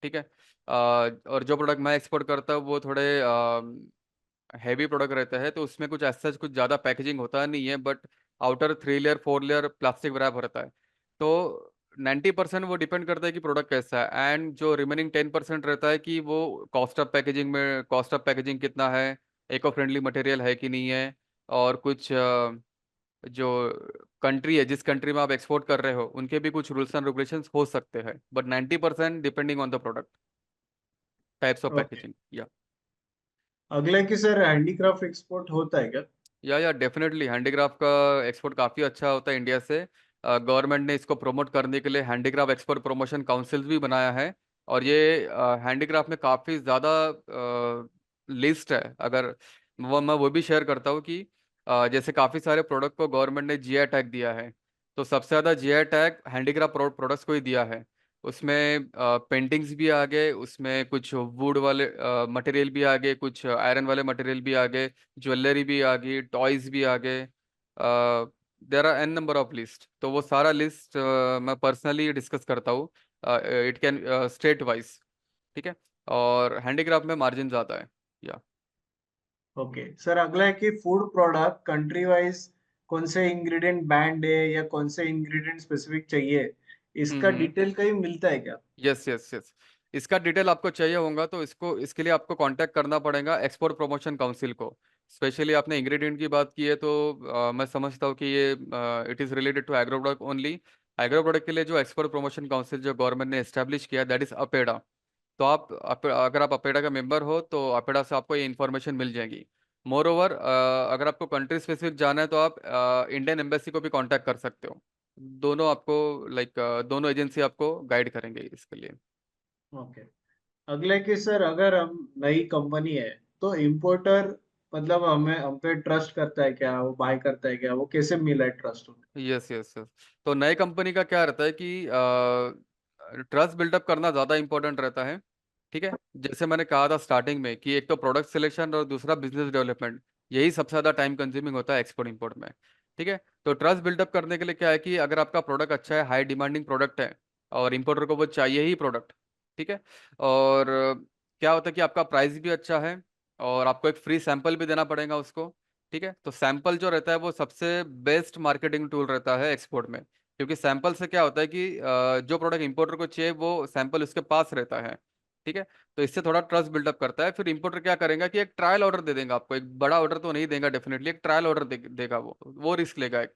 ठीक है, और जो प्रोडक्ट मैं एक्सपोर्ट करता हूँ वो थोड़े हैवी प्रोडक्ट रहता है, तो उसमें कुछ ऐसा कुछ ज़्यादा पैकेजिंग होता नहीं है, but outer 3 layer 4 layer plastic wrap रहता है। तो 90% वो डिपेंड करता है कि प्रोडक्ट कैसा है, एंड जो रिमेनिंग 10% रहता है कि वो कॉस्ट ऑफ पैकेजिंग कितना है, इको फ्रेंडली मटेरियल है कि नहीं है, और कुछ जो कंट्री है, जिस कंट्री में आप एक्सपोर्ट कर रहे हो, उनके भी कुछ रूल्स एंड रेगुलेशंस हो सकते हैं, but 90% depending on the product, types of okay. Packaging. या अगला है कि सर हैंडीक्राफ्ट एक्सपोर्ट होता है क्या? या डेफिनेटली हैंडीक्राफ्ट का एक्सपोर्ट काफ़ी अच्छा होता है इंडिया से। गवर्नमेंट ने इसको प्रमोट करने के लिए हैंडीक्राफ्ट एक्सपोर्ट प्रमोशन काउंसिल भी बनाया है, और ये हैंडीक्राफ्ट में काफ़ी ज़्यादा लिस्ट है। अगर मैं वो भी शेयर करता हूँ कि जैसे काफ़ी सारे प्रोडक्ट को गवर्नमेंट ने जीआई टैग दिया है, तो सबसे ज़्यादा जीआई टैग हैंडीक्राफ्ट प्रोडक्ट्स को ही दिया है। उसमें पेंटिंग्स भी आ गए, उसमें कुछ वुड वाले मटेरियल भी आ गए, कुछ आयरन वाले मटेरियल भी आ गए, ज्वेलरी भी आ गई, टॉयज भी आ गए। There are an number of list, तो वो सारा लिस्ट मैं पर्सनली डिस्कस करता हूँ, इट कैन स्टेट वाइज। ठीक है, और हैंडीक्राफ्ट में मार्जिन ज़्यादा है। या ओके सर, अगला है कि फूड प्रोडक्ट कंट्री वाइज कौन से इंग्रेडिएंट बैंड है या कौन से इंग्रेडिएंट स्पेसिफिक चाहिए, इसका हम्म। डिटेल कहीं मिलता है क्या? यस यस यस, इसका डिटेल आपको चाहिए होगा तो इसके लिए आपको कांटेक्ट करना पड़ेगा एक्सपोर्ट प्रमोशन काउंसिल को। स्पेशली आपने इंग्रेडिएंट की बात की है, तो मैं समझता हूँ कि ये it is related to agro product only. Agro product के लिए जो एक्सपोर्ट प्रमोशन काउंसिल जो गवर्नमेंट ने एस्टेब्लिश किया, दैट इज़ अपेडा। तो अगर आप अपेडा का मेंबर हो तो अपेडा से आपको ये इन्फॉर्मेशन मिल जाएगी। मोर ओवर, अगर आपको कंट्री स्पेसिफिक जाना है तो आप इंडियन एम्बेसी को भी कांटेक्ट कर सकते हो। दोनों आपको लाइक दोनों एजेंसी आपको गाइड करेंगे इसके लिए। ओके। अगला है कि सर अगर हम नई कंपनी है तो इम्पोर्टर, मतलब हमें हम पे ट्रस्ट करता है क्या, वो बाय करता है क्या, वो कैसे मिला है ट्रस्ट? यस यस यस, तो नई कंपनी का क्या रहता है कि ट्रस्ट बिल्डअप करना ज़्यादा इंपॉर्टेंट रहता है। ठीक है, जैसे मैंने कहा था स्टार्टिंग में कि एक तो प्रोडक्ट सिलेक्शन और दूसरा बिजनेस डेवलपमेंट, यही सबसे ज़्यादा टाइम कंज्यूमिंग होता है एक्सपोर्ट इंपोर्ट में। ठीक है, तो ट्रस्ट बिल्डअप करने के लिए क्या है कि अगर आपका प्रोडक्ट अच्छा है, हाई डिमांडिंग प्रोडक्ट है, और इंपोर्टर को वो चाहिए ही प्रोडक्ट। ठीक है, और क्या होता है कि आपका प्राइस भी अच्छा है, और आपको एक फ्री सैंपल भी देना पड़ेगा उसको। ठीक है, तो सैंपल जो रहता है वो सबसे बेस्ट मार्केटिंग टूल रहता है एक्सपोर्ट में, क्योंकि सैंपल से क्या होता है कि जो प्रोडक्ट इंपोर्टर को चाहिए वो सैंपल उसके पास रहता है। ठीक है, तो इससे थोड़ा ट्रस्ट बिल्डअप करता है। फिर इंपोर्टर क्या करेगा कि एक ट्रायल ऑर्डर दे देगा आपको, एक बड़ा ऑर्डर तो नहीं देगा डेफिनेटली, एक ट्रायल ऑर्डर देगा, वो रिस्क लेगा एक।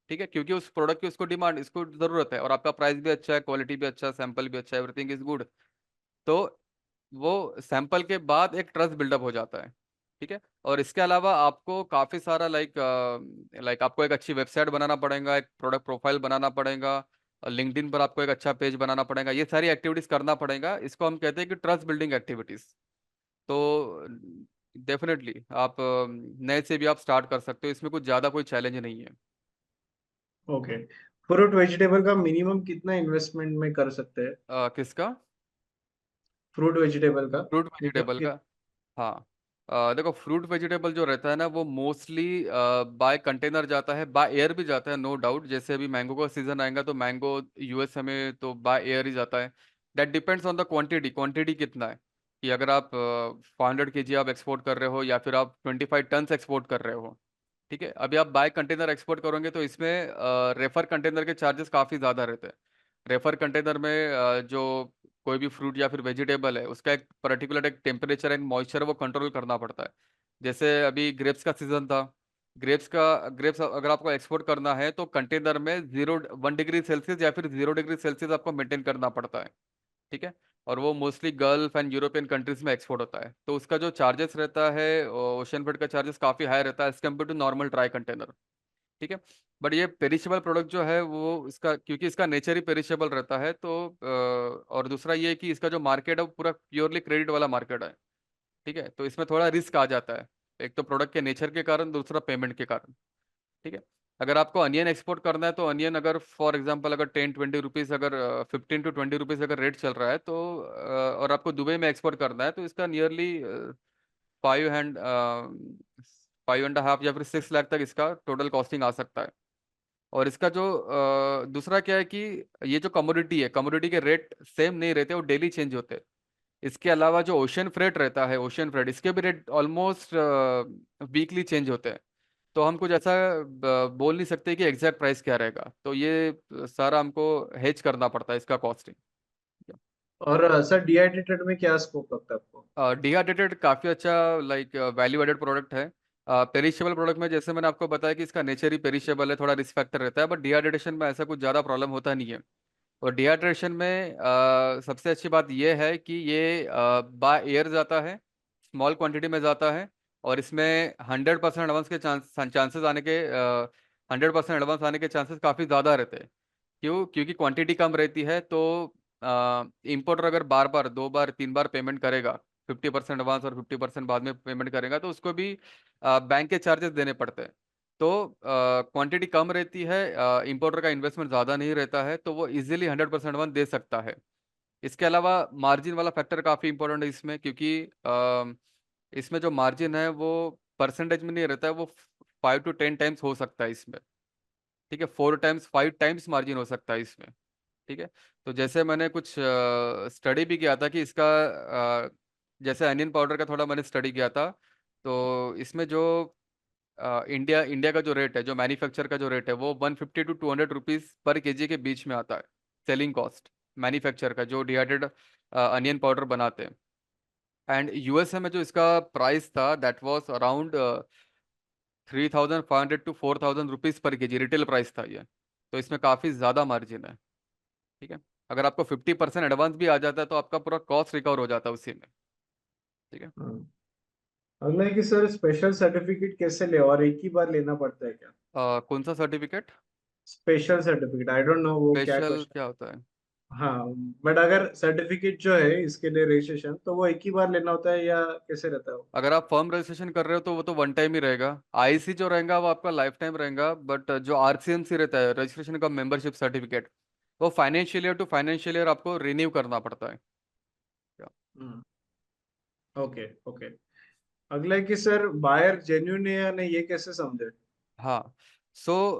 ठीक है, क्योंकि उस प्रोडक्ट की उसको डिमांड, इसको जरूरत है, और आपका प्राइस भी अच्छा है, क्वालिटी भी अच्छा है, सैंपल भी अच्छा है, एवरीथिंग इज गुड। तो वो सैंपल के बाद एक ट्रस्ट बिल्डअप हो जाता है। ठीक है, और इसके अलावा आपको काफ़ी सारा लाइक आपको एक अच्छी वेबसाइट बनाना पड़ेगा, एक प्रोडक्ट प्रोफाइल बनाना पड़ेगा, लिंक्डइन पर आपको एक अच्छा पेज बनाना पड़ेगा, ये सारी एक्टिविटीज़ करना पड़ेगा। इसको हम कहते हैं कि ट्रस्ट बिल्डिंग एक्टिविटीज़। तो डेफिनेटली आप नए से भी आप स्टार्ट कर सकते हो, इसमें कुछ ज़्यादा कोई चैलेंज नहीं है। ओके। फ्रूट वेजिटेबल का मिनिमम कितना इन्वेस्टमेंट में कर सकते हैं? किसका? फ्रूट वेजिटेबल का फ्रूट मिनिमम वेजिटेबल का? हाँ, देखो फ्रूट वेजिटेबल जो रहता है ना वो मोस्टली बाय कंटेनर जाता है, बाय एयर भी जाता है, नो डाउट। जैसे अभी मैंगो का सीजन आएगा तो मैंगो यूएसए में तो बाय एयर ही जाता है। That depends on the quantity, quantity कितना है, कि अगर आप 500 kg आप एक्सपोर्ट कर रहे हो या फिर आप 25 टन एक्सपोर्ट कर रहे हो। ठीक है, अभी आप बाय कंटेनर एक्सपोर्ट करोगे तो इसमें रेफर कंटेनर के चार्जेस काफ़ी ज़्यादा रहते हैं। रेफर कंटेनर में जो कोई भी फ्रूट या फिर वेजिटेबल है उसका एक पर्टिकुलर एक टेम्परेचर एंड मॉइस्चर वो कंट्रोल करना पड़ता है। जैसे अभी ग्रेप्स का सीजन था, ग्रेप्स अगर आपको एक्सपोर्ट करना है तो कंटेनर में 1 डिग्री सेल्सियस या फिर 0 डिग्री सेल्सियस आपको मेंटेन करना पड़ता है। ठीक है, और वो mostly gulf and European countries में एक्सपोर्ट होता है, तो उसका जो चार्जेस रहता है, ओशन फ्रेट का चार्जेस काफ़ी हाई रहता है as compared to normal dry container. ठीक है, बट ये पेरिशेबल प्रोडक्ट जो है वो इसका, क्योंकि इसका नेचर ही पेरिशेबल रहता है, तो और दूसरा ये है कि इसका जो मार्केट है वो पूरा प्योरली क्रेडिट वाला मार्केट है। ठीक है, तो इसमें थोड़ा रिस्क आ जाता है, एक तो प्रोडक्ट के नेचर के कारण, दूसरा पेमेंट के कारण। ठीक है, अगर आपको अनियन एक्सपोर्ट करना है तो अनियन अगर फॉर एग्जांपल अगर 10-20 रुपीज़, अगर 15 to 20 रुपीज़ अगर रेट चल रहा है तो और आपको दुबई में एक्सपोर्ट करना है तो इसका नियरली 5.5 या फिर 6 लाख तक इसका टोटल कॉस्टिंग आ सकता है। और इसका जो दूसरा क्या है कि ये जो कमोडिटी है, कमोडिटी के रेट सेम नहीं रहते, वो डेली चेंज होते हैं। इसके अलावा जो ओशन फ्रेट रहता है, ओशन फ्रेट, इसके भी रेट ऑलमोस्ट वीकली चेंज होते हैं। तो हम कुछ ऐसा बोल नहीं सकते कि एग्जैक्ट प्राइस क्या रहेगा, तो ये सारा हमको हेज करना पड़ता है इसका कॉस्टिंग। और सर डिहाइड्रेटेड में क्या स्कोप लगता है आपको? डिहाइड्रेटेड काफ़ी अच्छा लाइक वैल्यू एडेड प्रोडक्ट है। पेरिशेबल प्रोडक्ट में जैसे मैंने आपको बताया कि इसका नेचर ही पेरिशेबल है, थोड़ा रिस्क फैक्टर रहता है, बट डिहाइड्रेशन में ऐसा कुछ ज़्यादा प्रॉब्लम होता नहीं है। और डिहाइड्रेशन में सबसे अच्छी बात यह है कि ये बाय एयर जाता है, स्मॉल क्वांटिटी में जाता है, और इसमें 100% एडवांस के चांसेस आने के 100% एडवांस आने के चांसेस काफ़ी ज़्यादा रहते हैं। क्यों? क्योंकि क्वांटिटी कम रहती है, तो इम्पोर्टर अगर बार बार 2 बार 3 बार पेमेंट करेगा, 50% एडवांस और 50% बाद में पेमेंट करेगा, तो उसको भी बैंक के चार्जेस देने पड़ते हैं। तो क्वांटिटी कम रहती है, इंपोर्टर का इन्वेस्टमेंट ज़्यादा नहीं रहता है, तो वो इजीली 100% एडवांस दे सकता है। इसके अलावा मार्जिन वाला फैक्टर काफ़ी इंपॉर्टेंट है इसमें, क्योंकि इसमें जो मार्जिन है वो परसेंटेज में नहीं रहता है, वो 5 to 10 टाइम्स हो सकता है इसमें। ठीक है, 4 टाइम्स 5 टाइम्स मार्जिन हो सकता है इसमें। ठीक है, तो जैसे मैंने कुछ स्टडी भी किया था कि इसका जैसे अनियन पाउडर का थोड़ा मैंने स्टडी किया था, तो इसमें जो इंडिया इंडिया का जो रेट है, जो मैन्युफैक्चर का जो रेट है, वो 150 to 200 रुपीज़ पर केजी के बीच में आता है, सेलिंग कॉस्ट मैन्युफैक्चर का, जो डिहाइड्रेटेड अनियन पाउडर बनाते हैं। एंड यूएसए में जो इसका प्राइस था that was around 3,500 to 4,000 rupees पर केजी, रिटेल प्राइस था ये। तो इसमें काफ़ी ज़्यादा मार्जिन है। ठीक है, अगर आपको 50% एडवांस भी आ जाता है तो आपका पूरा कॉस्ट रिकवर हो जाता है उसी में। ठीक है। हाँ। अगला है कि सर स्पेशल सर्टिफिकेट कैसे ले, और एक ही बार लेना पड़ता है क्या? कौन सा certificate? Special certificate, I don't know वो क्या स्पेशल क्वेश्चन। क्या होता है? हाँ, बट अगर सर्टिफिकेट जो है इसके लिए रजिस्ट्रेशन, तो वो एक ही बार लेना होता है या कैसे रहता है वो? अगर आप फर्म रजिस्ट्रेशन कर रहे हो तो वो तो वन टाइम ही रहेगा। आईसी जो रहेगा वो आपका लाइफ टाइम रहेगा, बट जो आरसीएमसी रहता है, रजिस्ट्रेशन का मेंबरशिप सर्टिफिकेट, वो financial year to financial year आपको रिन्यू करना पड़ता है। Okay okay. अगला है कि सर बायर जेन्युइन है या नहीं, ये कैसे समझे? हाँ, सो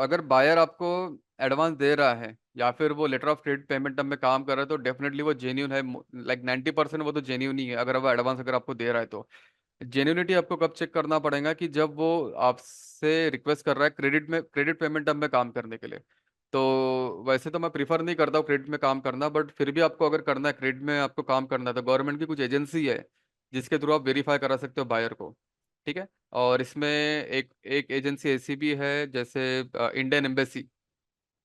अगर बायर आपको एडवांस दे रहा है या फिर वो लेटर ऑफ क्रेडिट पेमेंट में काम कर रहा है तो डेफिनेटली वो जेन्यून है। लाइक 90% वो तो जेन्यून ही है, अगर वो एडवांस अगर आपको दे रहा है तो। जेन्यूनिटी आपको कब चेक करना पड़ेगा? कि जब वो आपसे रिक्वेस्ट कर रहा है क्रेडिट पेमेंट में काम करने के लिए। तो वैसे तो मैं प्रीफर नहीं करता हूँ क्रेडिट में काम करना, बट फिर भी आपको अगर करना है, क्रेडिट में आपको काम करना है, तो गवर्नमेंट की कुछ एजेंसी है जिसके थ्रू आप वेरीफाई करा सकते हो बायर को। ठीक है, और इसमें एक एक एजेंसी ऐसी भी है जैसे इंडियन एम्बेसी।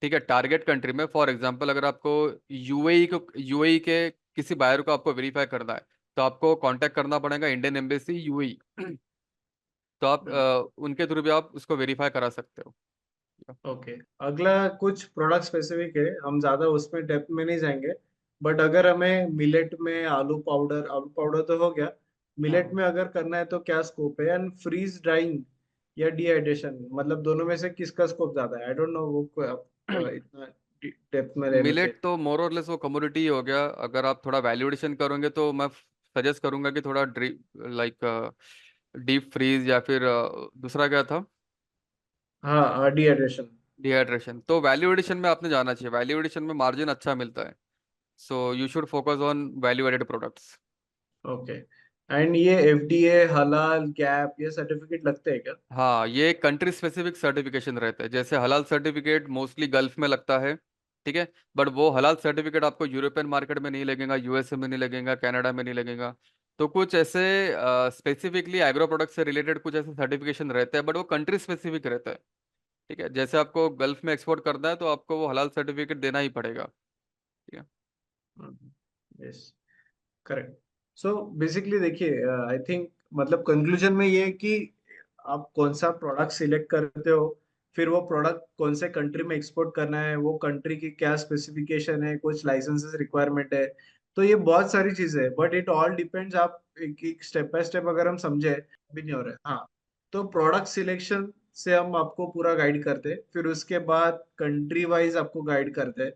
ठीक है, टारगेट कंट्री में फॉर एग्जांपल अगर आपको यूएई के किसी बायर को आपको वेरीफाई करना है तो आपको कांटेक्ट करना पड़ेगा इंडियन एम्बेसी यूएई। तो आप उनके थ्रू भी आप उसको वेरीफाई करा सकते हो। ओके। अगला कुछ प्रोडक्ट स्पेसिफिक है, हम ज्यादा उसमें डेप्थ में नहीं जाएंगे, बट अगर हमें मिलेट में आलू पाउडर तो हो गया, मिलेट हाँ, में अगर करना है तो क्या स्कोप है? एंड फ्रीज ड्राइंग या डिहाइड्रेशन, मतलब दोनों में से किसका स्कोप ज्यादा है? आई डोंट नो वो इतना डेप्थ में रहने से। मिलेट तो मोर और लेस वो कमोडिटी ही हो गया। अगर आप थोड़ा वैल्यूएशन करोगे तो मैं सजेस्ट करूंगा कि थोड़ा लाइक डीप फ्रीज या फिर दूसरा क्या था, हाँ, डिहाइड्रेशन। डिहाइड्रेशन। तो वैल्यू एडिशन में आपने जाना चाहिए, वैल्यू एडिशन में मार्जिन अच्छा मिलता है। So you should focus on value added products. Okay. And ये एफडीए, हलाल, गैप, ये सर्टिफिकेट लगते हैं क्या? हाँ, ये कंट्री स्पेसिफिक सर्टिफिकेशन रहता है। जैसे हलाल सर्टिफिकेट मोस्टली गल्फ में लगता है, ठीक है। बट वो हलाल सर्टिफिकेट आपको यूरोपियन मार्केट में नहीं लगेगा, यूएसए में नहीं लगेगा, कनाडा में नहीं लगेगा। तो कुछ ऐसे स्पेसिफिकली एग्रो प्रोडक्ट से रिलेटेड कुछ ऐसे सर्टिफिकेशन रहते हैं, बट वो कंट्री स्पेसिफिक रहता है, ठीक है। जैसे आपको गल्फ में एक्सपोर्ट करना है तो आपको वो हलाल सर्टिफिकेट देना ही पड़ेगा, ठीक है। Yes, correct. सो बेसिकली देखिए, आई थिंक मतलब कंक्लूजन में ये है कि आप कौन सा प्रोडक्ट सिलेक्ट करते हो, फिर वो प्रोडक्ट कौन से कंट्री में एक्सपोर्ट करना है, वो कंट्री की क्या स्पेसिफिकेशन है, कुछ लाइसेंसेस रिक्वायरमेंट है। तो ये बहुत सारी चीजें है, बट इट ऑल डिपेंड्स। आप एक स्टेप बाय स्टेप अगर हम समझे भी नहीं हो रहा है। हाँ, तो प्रोडक्ट सिलेक्शन से हम आपको पूरा गाइड करते हैं, फिर उसके बाद कंट्री वाइज आपको गाइड करते हैं।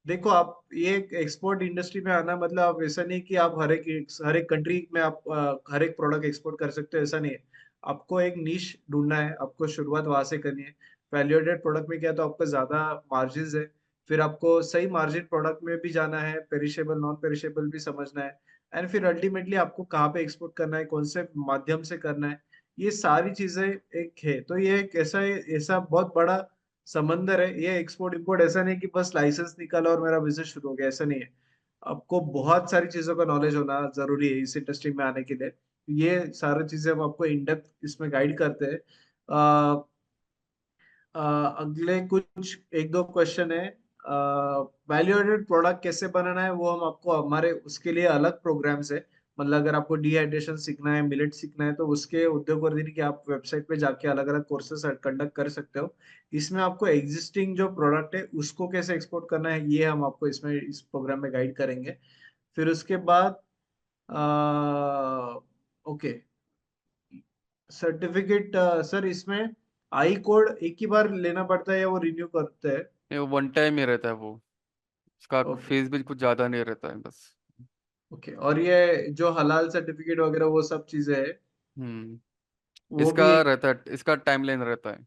देखो, आप ये एक्सपोर्ट इंडस्ट्री में आना मतलब आप ऐसा नहीं कि आप हर एक कंट्री में आप हर एक प्रोडक्ट एक्सपोर्ट कर सकते हो, ऐसा नहीं है। आपको एक निश ढूंढना है, आपको शुरुआत वहां से करनी है। वैल्यू एडेड प्रोडक्ट में क्या, तो आपका ज्यादा मार्जिन है। फिर आपको सही मार्जिन प्रोडक्ट में भी जाना है, पेरिशेबल नॉन पेरिशेबल भी समझना है। एंड फिर अल्टीमेटली आपको कहाँ पे एक्सपोर्ट करना है, कौन से माध्यम से करना है, ये सारी चीजें एक है। तो ये एक ऐसा ऐसा बहुत बड़ा समंदर है ये एक्सपोर्ट इंपोर्ट। ऐसा नहीं कि बस लाइसेंस निकाला और मेरा बिजनेस शुरू हो गया, ऐसा नहीं है। आपको बहुत सारी चीजों का नॉलेज होना जरूरी है इस इंडस्ट्री में आने के लिए। ये सारी चीजें हम आपको इन डेप्थ इसमें गाइड करते हैं। अगले कुछ एक दो क्वेश्चन है। वैल्यू एडेड प्रोडक्ट कैसे बनाना है वो हम आपको, हमारे उसके लिए अलग प्रोग्राम्स है। मतलब अगर आपको डिहाइड्रेशन सीखना है, मिलेट सीखना है, तो उसके उद्योग वर्धिनी की आप वेबसाइट पे जाके अलग अलग कोर्सेस कंडक्ट कर सकते हो। इसमें आपको एग्जिस्टिंग जो प्रोडक्ट है उसको कैसे एक्सपोर्ट करना है, ये हम आपको इसमें इस प्रोग्राम में गाइड करेंगे। फिर उसके बाद ओके, सर्टिफिकेट सर इसमें आई कोड एक ही बार लेना पड़ता है या वो रिन्यू करते हैं? ये वन टाइम ही रहता है वो, उसका ओके। फीस भी कुछ ज़्यादा नहीं रहता है बस। ओके, और ये जो हलाल सर्टिफिकेट वगैरह वो सब चीजें है, हम्म। वो इसका भी एक। रहता है, इसका टाइमलाइन रहता है।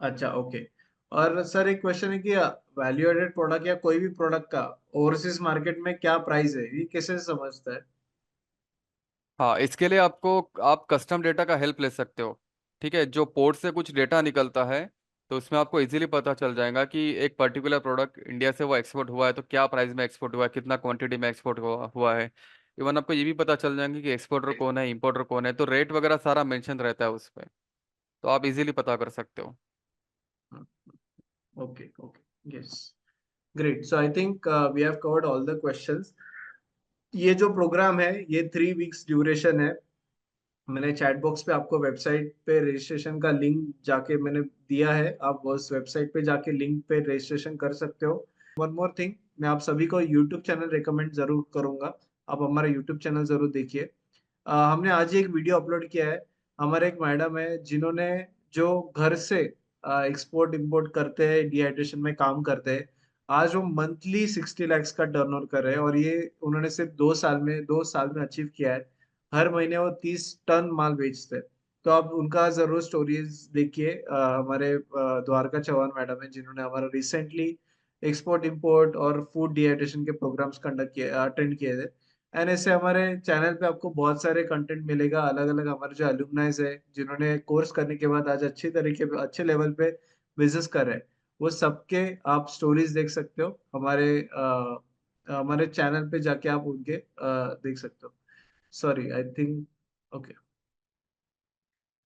अच्छा, ओके। और सर एक क्वेश्चन है कि वैल्यू एडेड प्रोडक्ट या कोई भी प्रोडक्ट का ओवरसीज मार्केट में क्या प्राइस है, ये कैसे समझता है? हाँ, इसके लिए आपको, आप कस्टम डेटा का हेल्प ले सकते हो, ठीक है। जो पोर्ट से कुछ डेटा निकलता है, तो उसमें आपको इजीली पता चल जाएगा कि एक पर्टिकुलर प्रोडक्ट इंडिया से वो एक्सपोर्ट हुआ है तो क्या प्राइस में एक्सपोर्ट हुआ है, कितना क्वांटिटी में एक्सपोर्ट हुआ है। इवन आपको ये भी पता चल जाएंगे कि एक्सपोर्टर कौन है, इंपोर्टर कौन है। तो रेट वगैरह सारा मेंशन रहता है उस पर, तो आप इजीली पता कर सकते हो। Okay, okay, yes, great. So I think we have covered all the questions. ये जो प्रोग्राम है ये 3 वीक्स ड्यूरेशन है। मैंने चैट बॉक्स पे आपको वेबसाइट पे रजिस्ट्रेशन का लिंक जाके मैंने दिया है, आप उस वेबसाइट पे जाके लिंक पे रजिस्ट्रेशन कर सकते हो। वन मोर थिंग, मैं आप सभी को यूट्यूब चैनल रिकमेंड जरूर करूंगा। आप हमारा यूट्यूब चैनल जरूर देखिए। हमने आज ही एक वीडियो अपलोड किया है। हमारे एक मैडम है जिन्होंने, जो घर से एक्सपोर्ट इंपोर्ट करते हैं, डिहाइड्रेशन में काम करते हैं, आज वो मंथली 60 lakhs का टर्नओवर कर रहे हैं। और ये उन्होंने सिर्फ 2 साल में अचीव किया है। हर महीने वो 30 टन माल बेचते हैं। तो आप उनका जरूर स्टोरीज देखिए। हमारे द्वारका चौहान मैडम है जिन्होंने हमारा रिसेंटली एक्सपोर्ट इंपोर्ट और फूड डिहाइड्रेशन के प्रोग्राम्स कंडक्ट किए, अटेंड किए थे। एंड ऐसे हमारे चैनल पे आपको बहुत सारे कंटेंट मिलेगा, अलग अलग हमारे जो अलुमनाइज है जिन्होंने कोर्स करने के बाद आज अच्छी तरीके पे अच्छे लेवल पे बिजनेस कर रहे हैं, वो सबके आप स्टोरीज देख सकते हो। हमारे चैनल पे जाके आप उनके देख सकते हो। Sorry, I think, okay.